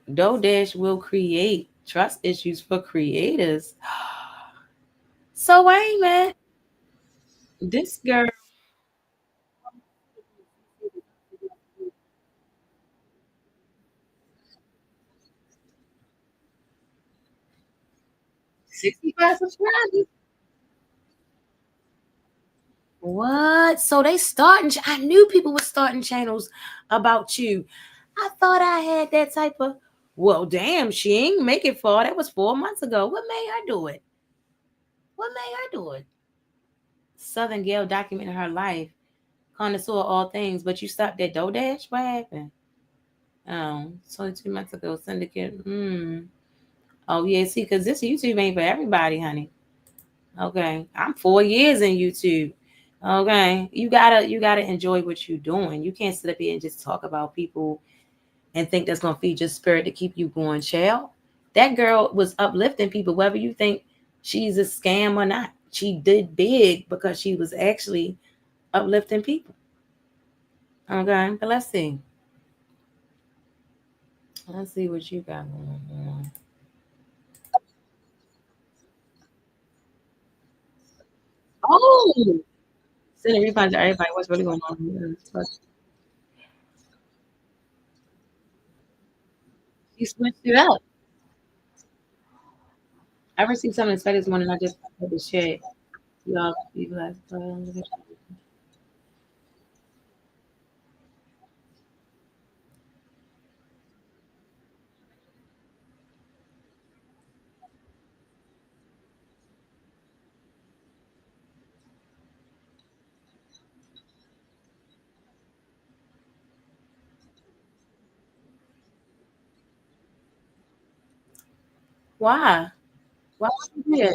DoorDash will create trust issues for creators. So wait a minute. This girl. $65 subscribers. What? So they starting? I knew people were starting channels about you. I thought I had that type of. Well, damn, she ain't make it far. That was 4 months ago. What made her do it? Southern Gale documenting her life, connoisseur of all things. But you stopped at DoorDash. What happened? 22 months ago, syndicate. Oh yeah, see, because this YouTube ain't for everybody, honey. Okay, I'm 4 years in YouTube. Okay, you gotta enjoy what you're doing. You can't sit up here and just talk about people and think that's gonna feed your spirit to keep you going, child. That girl was uplifting people, whether you think she's a scam or not. She did big because she was actually uplifting people. Okay, but let's see. Let's see what you got going on. Oh, send a refund to everybody. What's really going on? She switched it up. I received something expected this morning. I just had to share it. Y'all, you guys. Why? Why would you do it?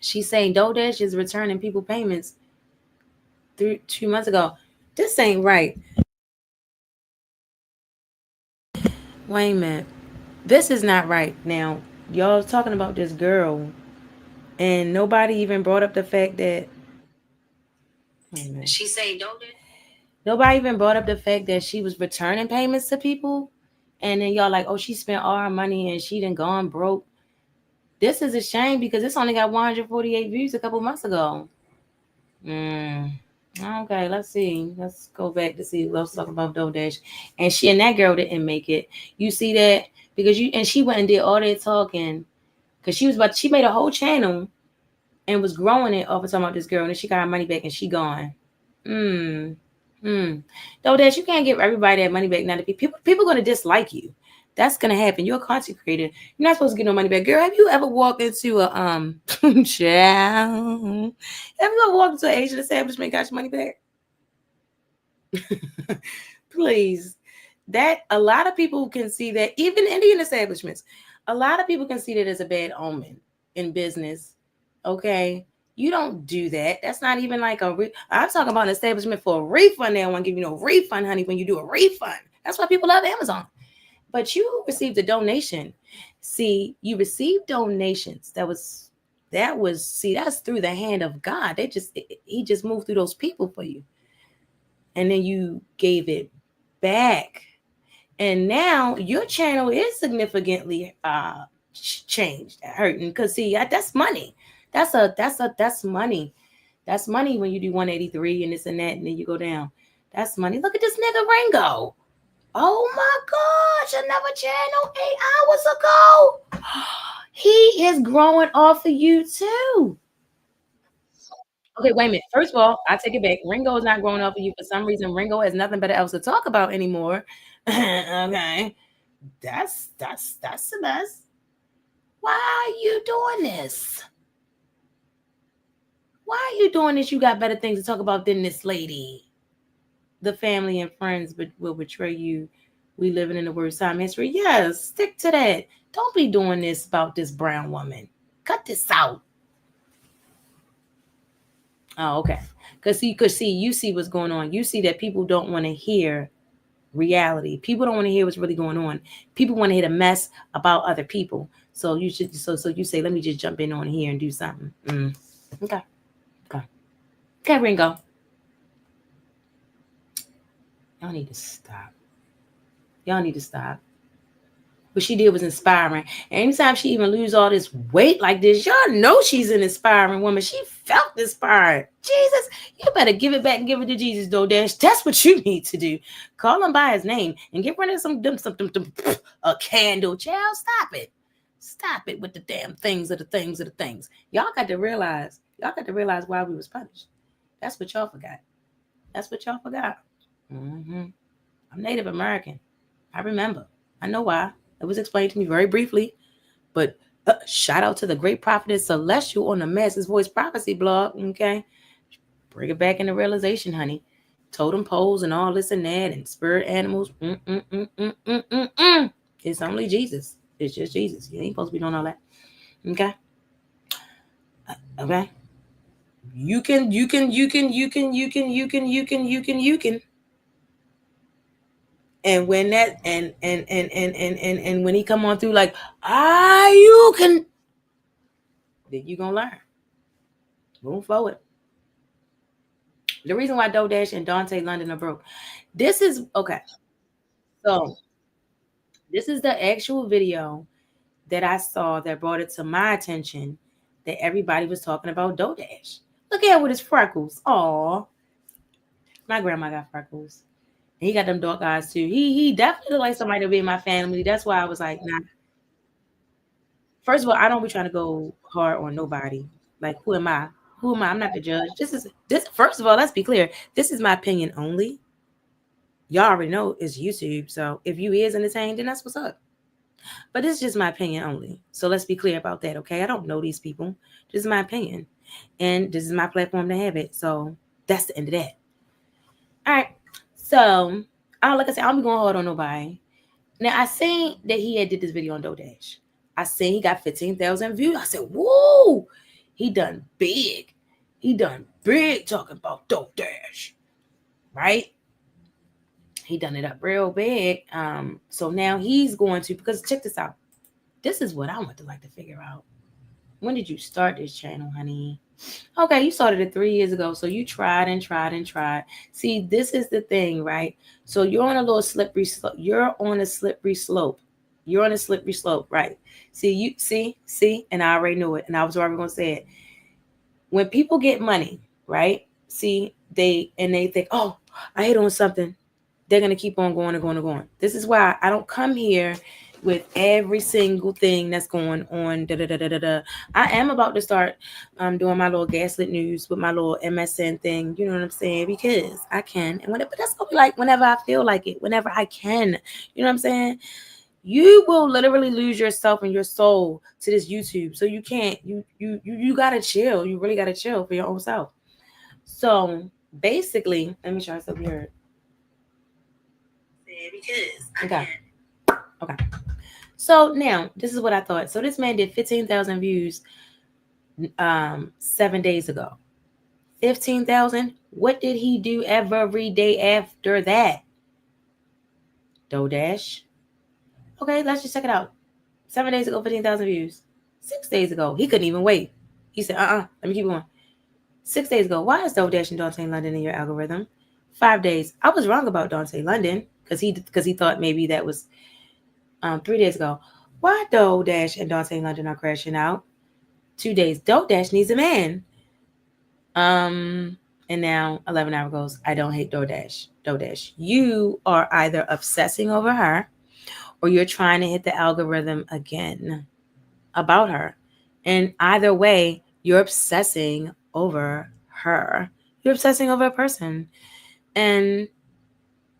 She's saying DoorDash is returning people payments 2 months ago. This ain't right. Wait a minute. This is not right. Now, y'all talking about this girl, and nobody even brought up the fact that. Wait a minute. She's saying DoorDash. Nobody even brought up the fact that she was returning payments to people, and then y'all like, oh, she spent all her money and she done gone broke. This is a shame because this only got 148 views a couple months ago. Okay, let's see. Let's go back to see. Let's talk about DoorDash. And that girl didn't make it. You see that because she went and did all that talking because she made a whole channel and was growing it off of talking about this girl, and then she got her money back and she gone. Hmm. DoorDash, you can't give everybody that money back. Now, people gonna dislike you. That's gonna happen. You're a content creator. You're not supposed to get no money back. Girl, have you ever walked into a child? Have you ever walked into an Asian establishment and got your money back? Please. That a lot of people can see that, even Indian establishments, a lot of people can see that as a bad omen in business. Okay. You don't do that. That's not even like I'm talking about an establishment for a refund. They don't want to give you no refund, honey, when you do a refund. That's why people love Amazon. But you received a donation. See, you received donations. That's through the hand of God. He just moved through those people for you. And then you gave it back. And now your channel is significantly changed, hurting. Because see, that's money. That's money. That's money when you do 183 and this and that, and then you go down. That's money. Look at this nigga Ringo. Oh my gosh, another channel 8 hours ago. He is growing off of you too. Okay, wait a minute. First of all, I take it back. Ringo is not growing off of you for some reason. Ringo has nothing better else to talk about anymore. Okay, that's the best. Why are you doing this? Why are you doing this? You got better things to talk about than this lady. The family and friends will betray you. We living in the worst time in history. Yes, stick to that. Don't be doing this about this brown woman. Cut this out. Oh, okay. Because you see what's going on. You see that people don't want to hear reality. People don't want to hear what's really going on. People want to hear the mess about other people. So you say, let me just jump in on here and do something. Okay. Okay, Ringo. Y'all need to stop. Y'all need to stop. What she did was inspiring. And anytime she even lose all this weight like this, y'all know she's an inspiring woman. She felt inspired. Jesus, you better give it back and give it to Jesus, DoorDash. That's what you need to do. Call him by his name and get rid of a candle. Child, stop it. Stop it with the damn things of the things of the things. Y'all got to realize why we was punished. That's what y'all forgot. That's what y'all forgot. I'm Native American. I remember. I know why. It was explained to me very briefly. But shout out to the great prophetess Celestial on the Master's Voice Prophecy blog. Okay. Bring it back into realization, honey. totem poles and all this and that and spirit animals. It's only Jesus. It's just Jesus. You ain't supposed to be doing all that. Okay. Okay. You can. And when that and when he come on through like, you can, then you gonna learn. Move forward. The reason why DoorDash and Dante London are broke. This is okay. So this is the actual video that I saw that brought it to my attention that everybody was talking about DoorDash. Look at it with his freckles. Aw. My grandma got freckles. And he got them dark eyes too. He definitely looked like somebody to be in my family. That's why I was like, nah. First of all, I don't be trying to go hard on nobody. Like, who am I? Who am I? I'm not the judge. This. First of all, let's be clear. This is my opinion only. Y'all already know it's YouTube. So if you is entertained, then that's what's up. But this is just my opinion only. So let's be clear about that, okay? I don't know these people. This is my opinion. And this is my platform to have it. So that's the end of that. All right. So, like I said, I don't be going hard on nobody. Now, I seen that he had did this video on DoorDash. I seen he got 15,000 views. I said, whoa, he done big. He done big talking about DoorDash, right? He done it up real big. So now he's going to, because check this out. This is what I want to like to figure out. When did you start this channel, honey? Okay, you started it 3 years ago. So you tried and tried and tried. See, this is the thing, right? So you're on a little slippery slope. You're on a slippery slope. You're on a slippery slope, right? See, and I already knew it. And I was already going to say it. When people get money, right? See, they think, oh, I hit on something. They're going to keep on going and going and going. This is why I don't come here with every single thing that's going on. I am about to start doing my little gaslit news with my little MSN thing. You know what I'm saying? Because I can. And whenever, that's gonna be like whenever I feel like it, whenever I can. You know what I'm saying? You will literally lose yourself and your soul to this YouTube. So you can't, you gotta chill. You really gotta chill for your own self. So basically, let me try something here. Because okay. So now this is what I thought. So this man did 15,000 views 7 days ago. 15,000. What did he do every day after that? DoorDash. Okay, let's just check it out. 7 days ago, 15,000 views. 6 days ago, he couldn't even wait. He said, let me keep going. 6 days ago, why is DoorDash and Dante London in your algorithm? 5 days. I was wrong about Dante London because he thought maybe that was 3 days ago. Why DoorDash and Dante London are crashing out? 2 days. DoorDash needs a man. And now 11 hours goes. I don't hate DoorDash. DoorDash. You are either obsessing over her or you're trying to hit the algorithm again about her. And either way, you're obsessing over her. You're obsessing over a person. And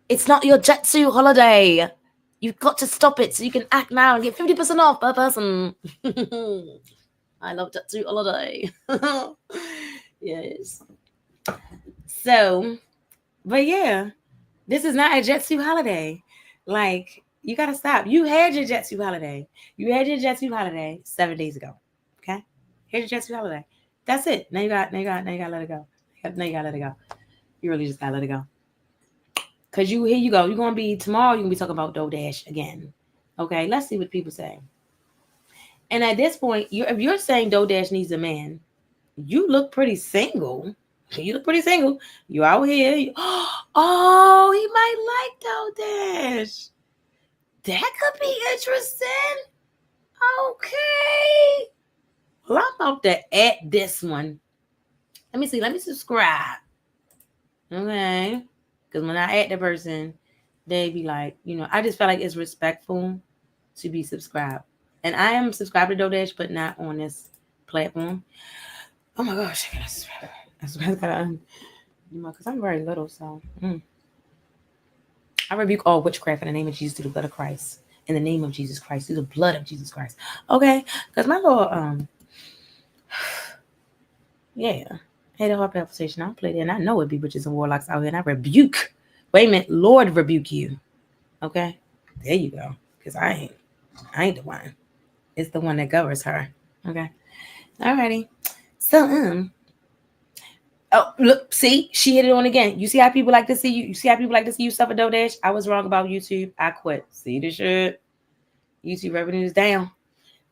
it's not your Jetsu holiday. You've got to stop it so you can act now and get 50% off per person. I love Jetsu holiday. Yes. So, but yeah, this is not a Jetsu holiday. Like, you got to stop. You had your Jetsu holiday. You had your Jetsu holiday 7 days ago. Okay? Here's your Jetsu holiday. That's it. Now you got to let it go. Now you got to let it go. You really just got to let it go. Because here you go. You're going to be, tomorrow, you're going to be talking about DoorDash again. Okay? Let's see what people say. And at this point, if you're saying DoorDash needs a man, you look pretty single. You look pretty single. You out here. Oh, he might like DoorDash. That could be interesting. Okay. Well, I'm about to add this one. Let me see. Let me subscribe. Okay. Because when I add the person, they be like, I just feel like it's respectful to be subscribed. And I am subscribed to DoorDash, but not on this platform. Oh my gosh. I gotta subscribe. Because I'm very little, so. I rebuke all witchcraft in the name of Jesus through the blood of Christ. In the name of Jesus Christ, through the blood of Jesus Okay? Because my little, yeah. Hey, the hard palpitation. I'll play that. And I know it be witches and warlocks out here. And I rebuke. Wait a minute. Lord rebuke you. Okay? There you go. Because I ain't the one. It's the one that governs her. Okay? Alrighty. So, oh, look, see, she hit it on again. You see how people like to see you? You see how people like to see you suffer DoorDash? I was wrong about YouTube. I quit. See the shit? YouTube revenue is down.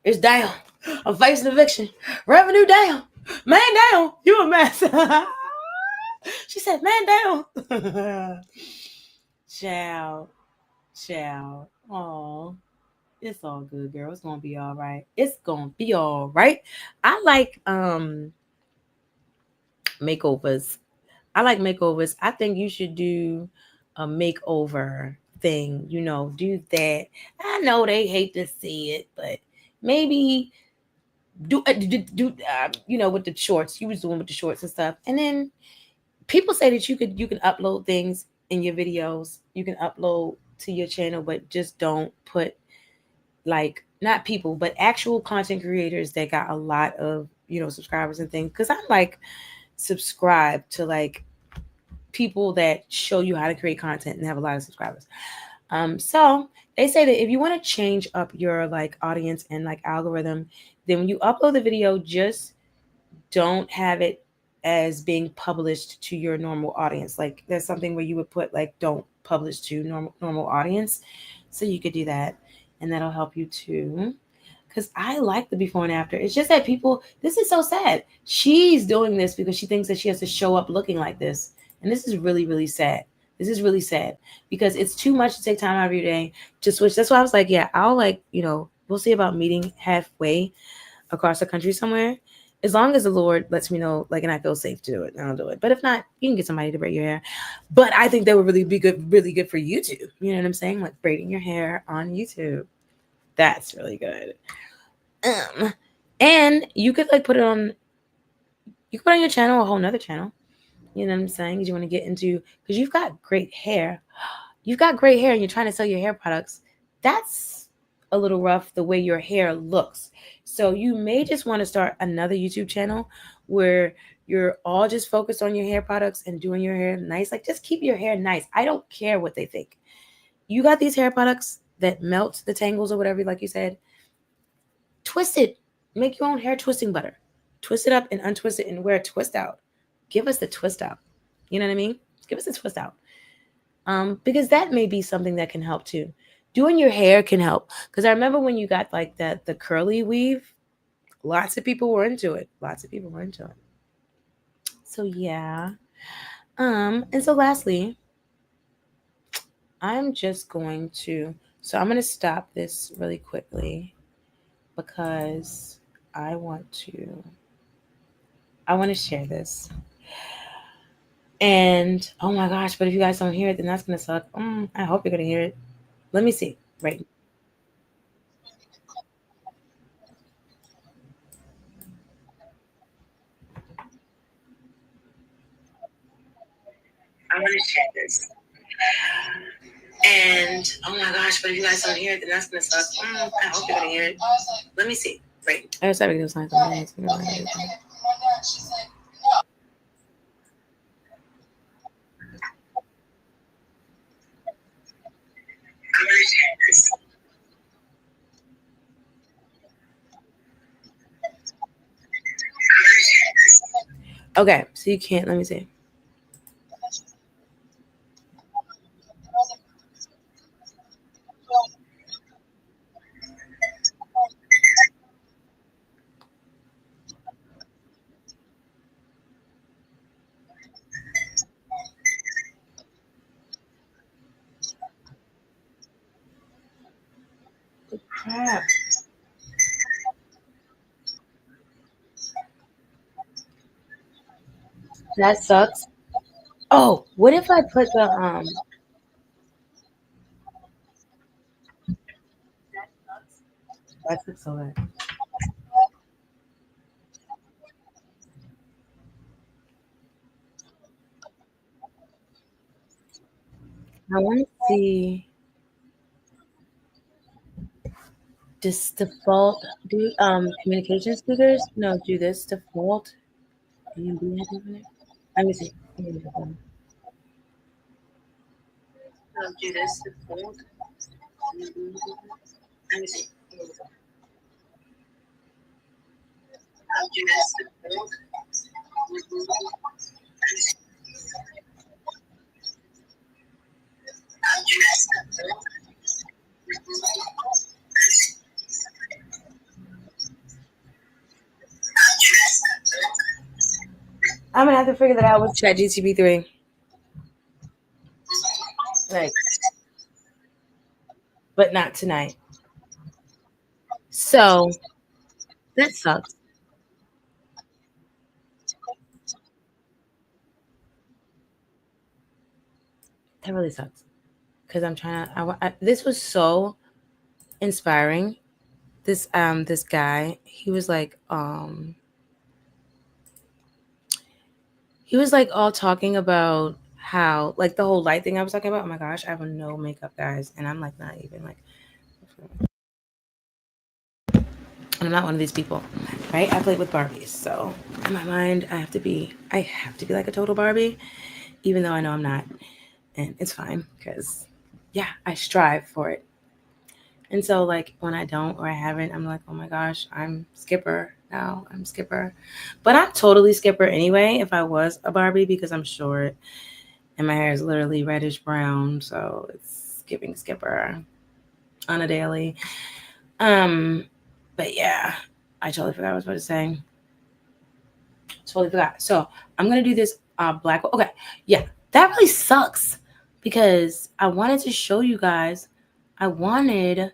It's down. I'm facing eviction. Revenue down. Man down. You a mess. She said, man down. Child. Oh, it's all good, girl. It's gonna be all right. It's gonna be all right. I like makeovers. I think you should do a makeover thing. Do that. I know they hate to see it, but maybe do with the shorts. You was doing with the shorts and stuff, and then people say that you can upload things in your videos. You can upload to your channel, but just don't put like not people, but actual content creators that got a lot of subscribers and things. Because I'm like subscribed to like people that show you how to create content and have a lot of subscribers. So they say that if you want to change up your like audience and like algorithm, then when you upload the video, just don't have it as being published to your normal audience. Like there's something where you would put like don't publish to normal audience. So you could do that, and that'll help you too. Because I like the before and after. It's just that people, this is so sad. She's doing this because she thinks that she has to show up looking like this. And this is really, really sad. This is really sad because it's too much to take time out of your day to switch. That's why I was like, yeah, I'll like, we'll see about meeting halfway across the country somewhere. As long as the Lord lets me know, like, and I feel safe to do it, I'll do it. But if not, you can get somebody to braid your hair. But I think that would really be good, really good for YouTube. You know what I'm saying? Like braiding your hair on YouTube. That's really good. And you could like put it on your channel, a whole nother channel. You know what I'm saying? You want to get into, because you've got great hair. You've got great hair and you're trying to sell your hair products. That's a little rough the way your hair looks. So you may just want to start another YouTube channel where you're all just focused on your hair products and doing your hair nice. Like just keep your hair nice. I don't care what they think. You got these hair products that melt the tangles or whatever, like you said. Twist it. Make your own hair twisting butter. Twist it up and untwist it and wear a twist out. Give us the twist out. You know what I mean? Give us a twist out. Because that may be something that can help too. Doing your hair can help. Because I remember when you got like the curly weave, lots of people were into it. So yeah. And so lastly, I'm going to stop this really quickly because I want to share this. And oh my gosh, but if you guys don't hear it, then that's gonna suck. I hope you're gonna hear it. Let me see. Right. I want to share this. And oh my gosh, but if you guys don't hear it, then that's gonna suck. I hope you're gonna hear it. Let me see. Right. I was having those lines. Okay, so you can't. Let me see. Crap. That sucks. Oh, what if I put the That sucks so bad. I want to see this default. Do communication speakers? No, do this default Let me see. I'll do this. Let me see. I'll do this. I'm gonna have to figure that out with ChatGPT 3. Like, but not tonight. So that sucks. That really sucks. Because I'm trying to. This was so inspiring. This guy, he was like all talking about how, like, the whole light thing I was talking about. Oh my gosh, I have no makeup, guys, and I'm like not even like. I'm not one of these people, right? I played with Barbies, so in my mind, I have to be like a total Barbie, even though I know I'm not, and it's fine because, yeah, I strive for it. And so, like, when I don't or I haven't, I'm like, oh my gosh, I'm Skipper now. I'm Skipper, but I'm totally Skipper anyway. If I was a Barbie, because I'm short and my hair is literally reddish brown, so it's giving Skipper on a daily. But yeah, I totally forgot what I was about to say. Totally forgot. So I'm gonna do this black. Okay, yeah, that really sucks because I wanted to show you guys. I wanted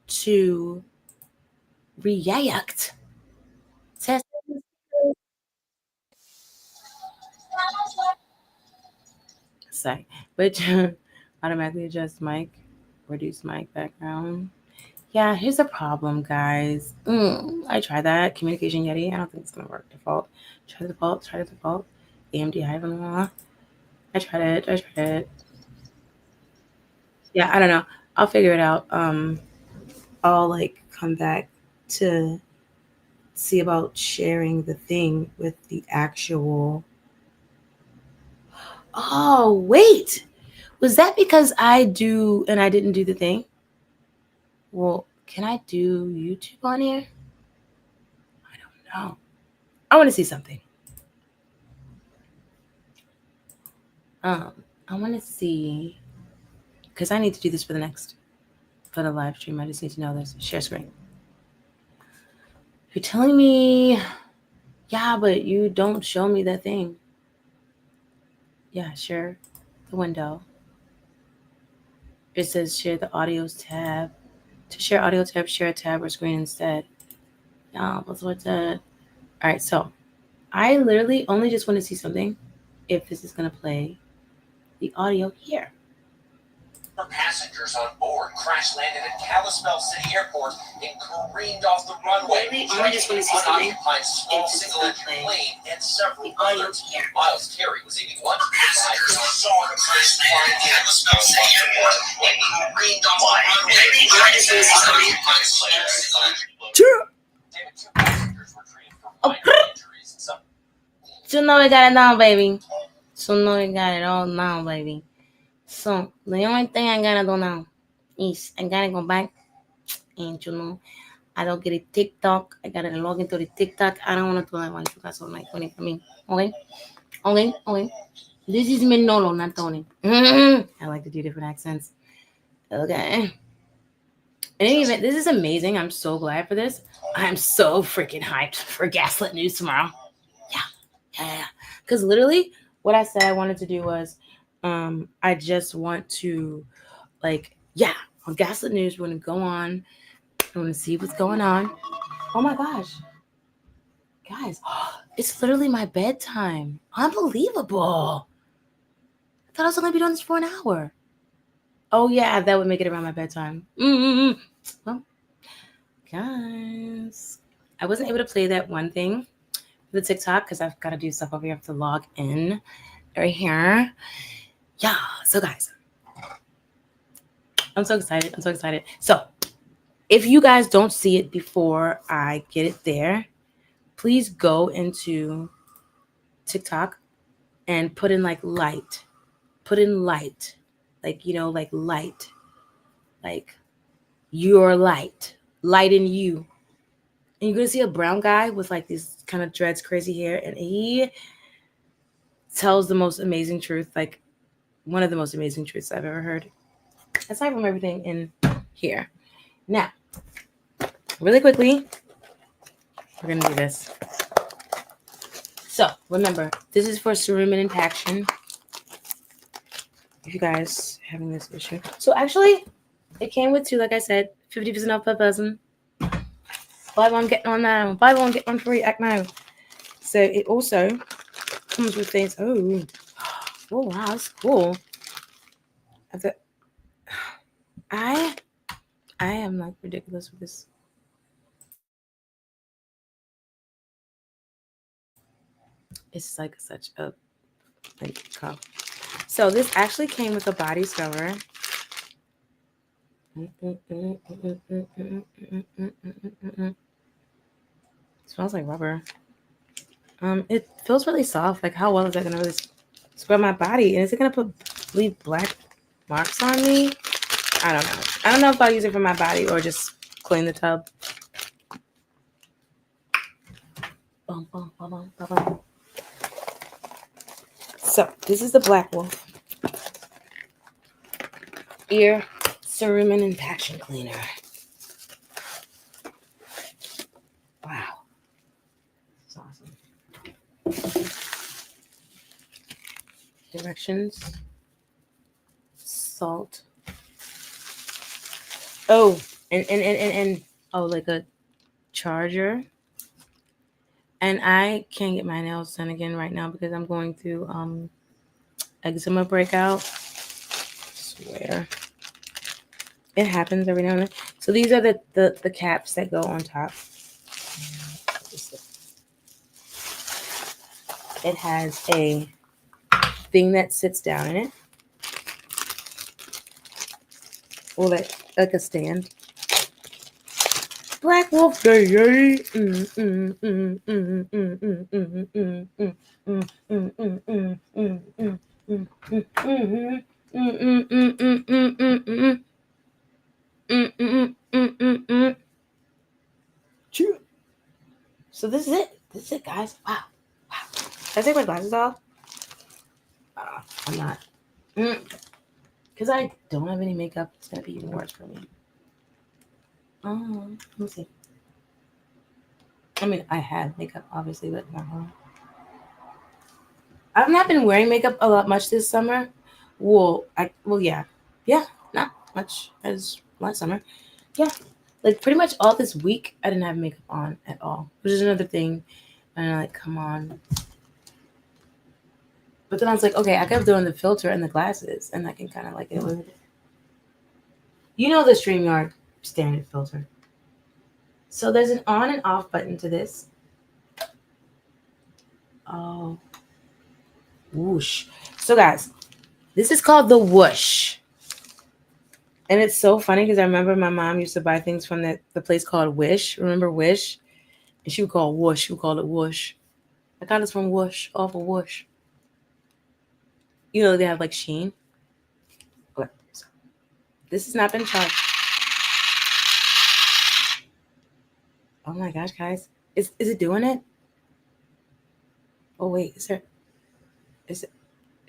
to react. Test. Sorry, but automatically adjust mic, reduce mic background. Yeah, here's the problem, guys. I tried that. Communication Yeti. I don't think it's gonna work. Default. Try the default. Try the default. AMD hyphen. I tried it. Yeah, I don't know. I'll figure it out. I'll like come back to see about sharing the thing with the actual. Oh, wait. Was that because I do and I didn't do the thing? Well, can I do YouTube on here? I don't know. I want to see something. I want to see, because I need to do this for the live stream. I just need to know this. Share screen. You're telling me, yeah, but you don't show me that thing. Yeah, share the window. It says share the audios tab. To share audio tab, share a tab or screen instead. Yeah, what's that? All right, so I literally only just want to see something if this is going to play the audio here. Passengers on board crash landed at Kalispell City Airport and careened off the runway. I just want to see something. Occupied small single-engine plane and several others. Miles Terry was eating lunch with passengers and saw the crash land at Kalispell City Airport and careened off the runway. I just want to see something. Sure. Two passengers were treated for minor injuries and some. So now we got it down, baby. So now we got it all now, baby. So the only thing I gotta do now is I gotta go back and I don't get a TikTok. I gotta log into the TikTok. I don't want to do that one. You guys don't like Tony for me. Okay. This is Manolo, not Tony. I like to do different accents. Okay. In any event, this is amazing. I'm so glad for this. I'm so freaking hyped for Gaslit News tomorrow. Yeah. Because literally, what I said I wanted to do was, I just want to, on Gaslit News, we're going to go on. I want to see what's going on. Oh my gosh. Guys, it's literally my bedtime. Unbelievable. I thought I was only going to be doing this for an hour. Oh, yeah, that would make it around my bedtime. Well, guys, I wasn't able to play that one thing, the TikTok, because I've got to do stuff over here. I have to log in right here. Yeah, so guys, I'm so excited. So if you guys don't see it before I get it there, please go into TikTok and put in like light. Put in light. Like, you know, like light. Like your light. Light in you. And you're going to see a brown guy with like these kind of dreads, crazy hair. And he tells the most amazing truth. Like one of the most amazing truths I've ever heard. Aside from everything in here. Now, really quickly, we're going to do this. So, remember, this is for cerumen impaction. If you guys are having this issue. So, actually, it came with two, like I said, 50% off per person. Buy one, get one now. Buy one, get one free. Act now. So, it also comes with things. Oh, wow, that's cool. I am like ridiculous with this. It's like such a cup. So this actually came with a body scrubber. Smells like rubber. It feels really soft. Like, how well is that gonna really scrub my body? And is it gonna leave black marks on me? I don't know. I don't know if I'll use it for my body or just clean the tub. So this is the Black Wolf ear cerumen impaction cleaner. Wow, it's awesome. Directions. Salt. Oh, and oh, like a charger. And I can't get my nails done again right now because I'm going through eczema breakout. I swear. It happens every now and then. So these are the caps that go on top. It has a thing that sits down in it. Or like a stand. Black Wolf Day. So this is it. This is it, guys. Wow. Can I take my glasses off? I'm not. Because I don't have any makeup. It's going to be even worse for me. Let me see. I mean, I have makeup, obviously, but not home. I've not been wearing makeup a lot much this summer. Yeah, not much as last summer. Yeah, like pretty much all this week, I didn't have makeup on at all, which is another thing. And I'm like, come on. But then I was like, okay, I kept doing the filter and the glasses, and I can kind of like get away with it. You know the StreamYard standard filter. So there's an on and off button to this. Oh, whoosh. So guys, this is called the WUSH. And it's so funny because I remember my mom used to buy things from the place called Wish. Remember Wish? And she would call it WUSH. She would call it WUSH. I got this from WUSH, off of WUSH. You know, they have like Sheen. Okay. So, this has not been charged. Oh my gosh, guys. Is it doing it? Oh wait, is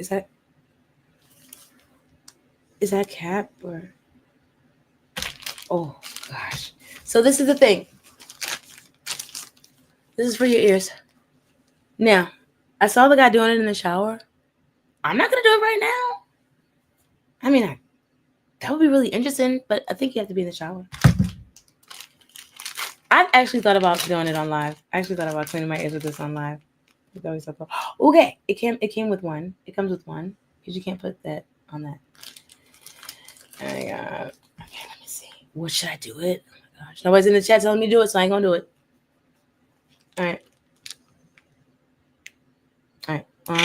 that cap or oh gosh. So this is the thing. This is for your ears. Now, I saw the guy doing it in the shower. I'm not gonna do it right now. I mean, that would be really interesting, but I think you have to be in the shower. I've actually thought about doing it on live. I actually thought about cleaning my ears with this on live. Okay, it came with one. It comes with one because you can't put that on that. Okay, let me see. What should I do it? Oh my gosh, nobody's in the chat telling me to do it, so I ain't gonna do it. All right. On.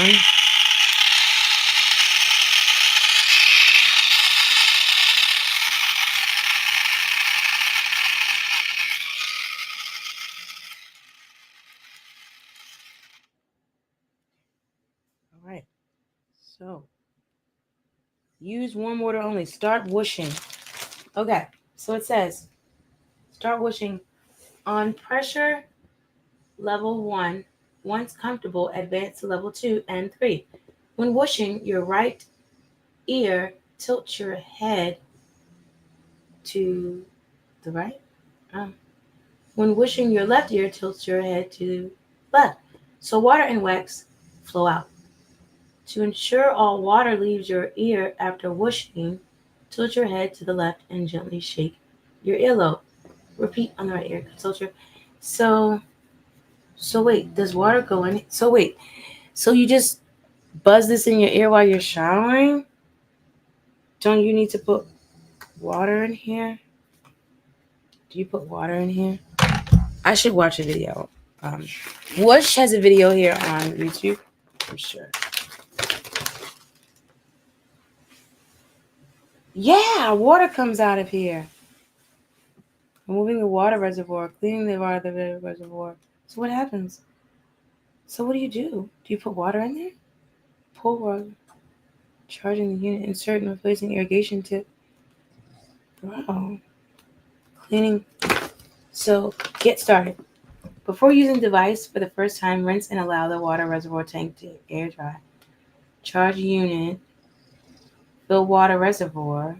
All right. So use warm water only. Start whooshing. Okay. So it says start whooshing on pressure level 1. Once comfortable, advance to level 2 and 3. When whooshing, your right ear tilts your head to the right. When whooshing, your left ear tilts your head to left. So water and wax flow out. To ensure all water leaves your ear after whooshing, tilt your head to the left and gently shake your earlobe. Repeat on the right ear. So wait, does water go in? So you just buzz this in your ear while you're showering? Don't you need to put water in here? Do you put water in here? I should watch a video. WUSH has a video here on YouTube, for sure. Yeah, water comes out of here. Removing the water reservoir, cleaning the water reservoir. So what happens? So what do? Do you put water in there? Pour water. Charging the unit, insert and replacing irrigation tip. Wow. Cleaning. So get started. Before using device for the first time, rinse and allow the water reservoir tank to air dry. Charge unit. Fill water reservoir.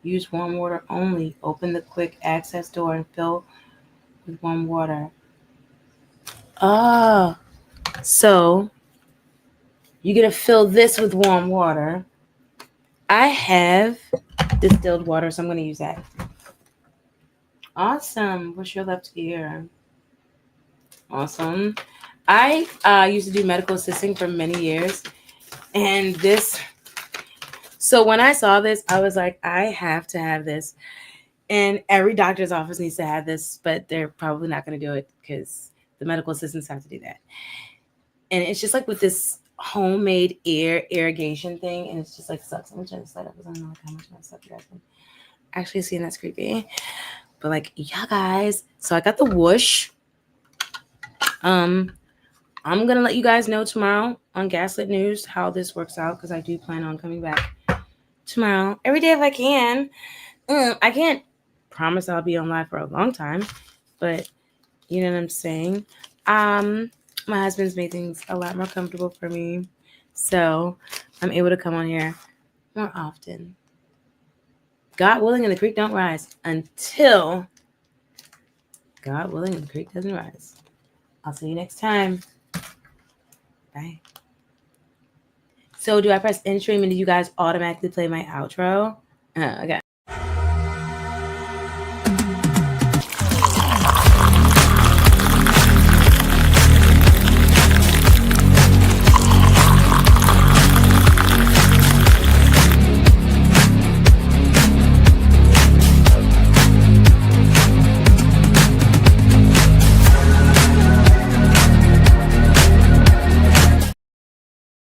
Use warm water only. Open the quick access door and fill with warm water. Ah, so you're going to fill this with warm water. I have distilled water, so I'm going to use that. Awesome. What's your left ear? Awesome. I used to do medical assisting for many years. And so when I saw this, I was like, I have to have this. And every doctor's office needs to have this, but they're probably not going to do it because the medical assistants have to do that. And it's just like with this homemade ear irrigation thing, and it's just like sucks. I'm trying to slide up because I don't know how much of my stuff you guys can actually see, and that's creepy. But like, yeah, guys. So I got the WUSH. I'm gonna let you guys know tomorrow on Gaslit News how this works out because I do plan on coming back tomorrow every day if I can. I can't promise I'll be on live for a long time, but you know what I'm saying. My husband's made things a lot more comfortable for me, so I'm able to come on here more often. God willing, and the creek don't rise until God willing and the creek doesn't rise. I'll see you next time. Bye. So do I press end stream and do you guys automatically play my outro? Okay.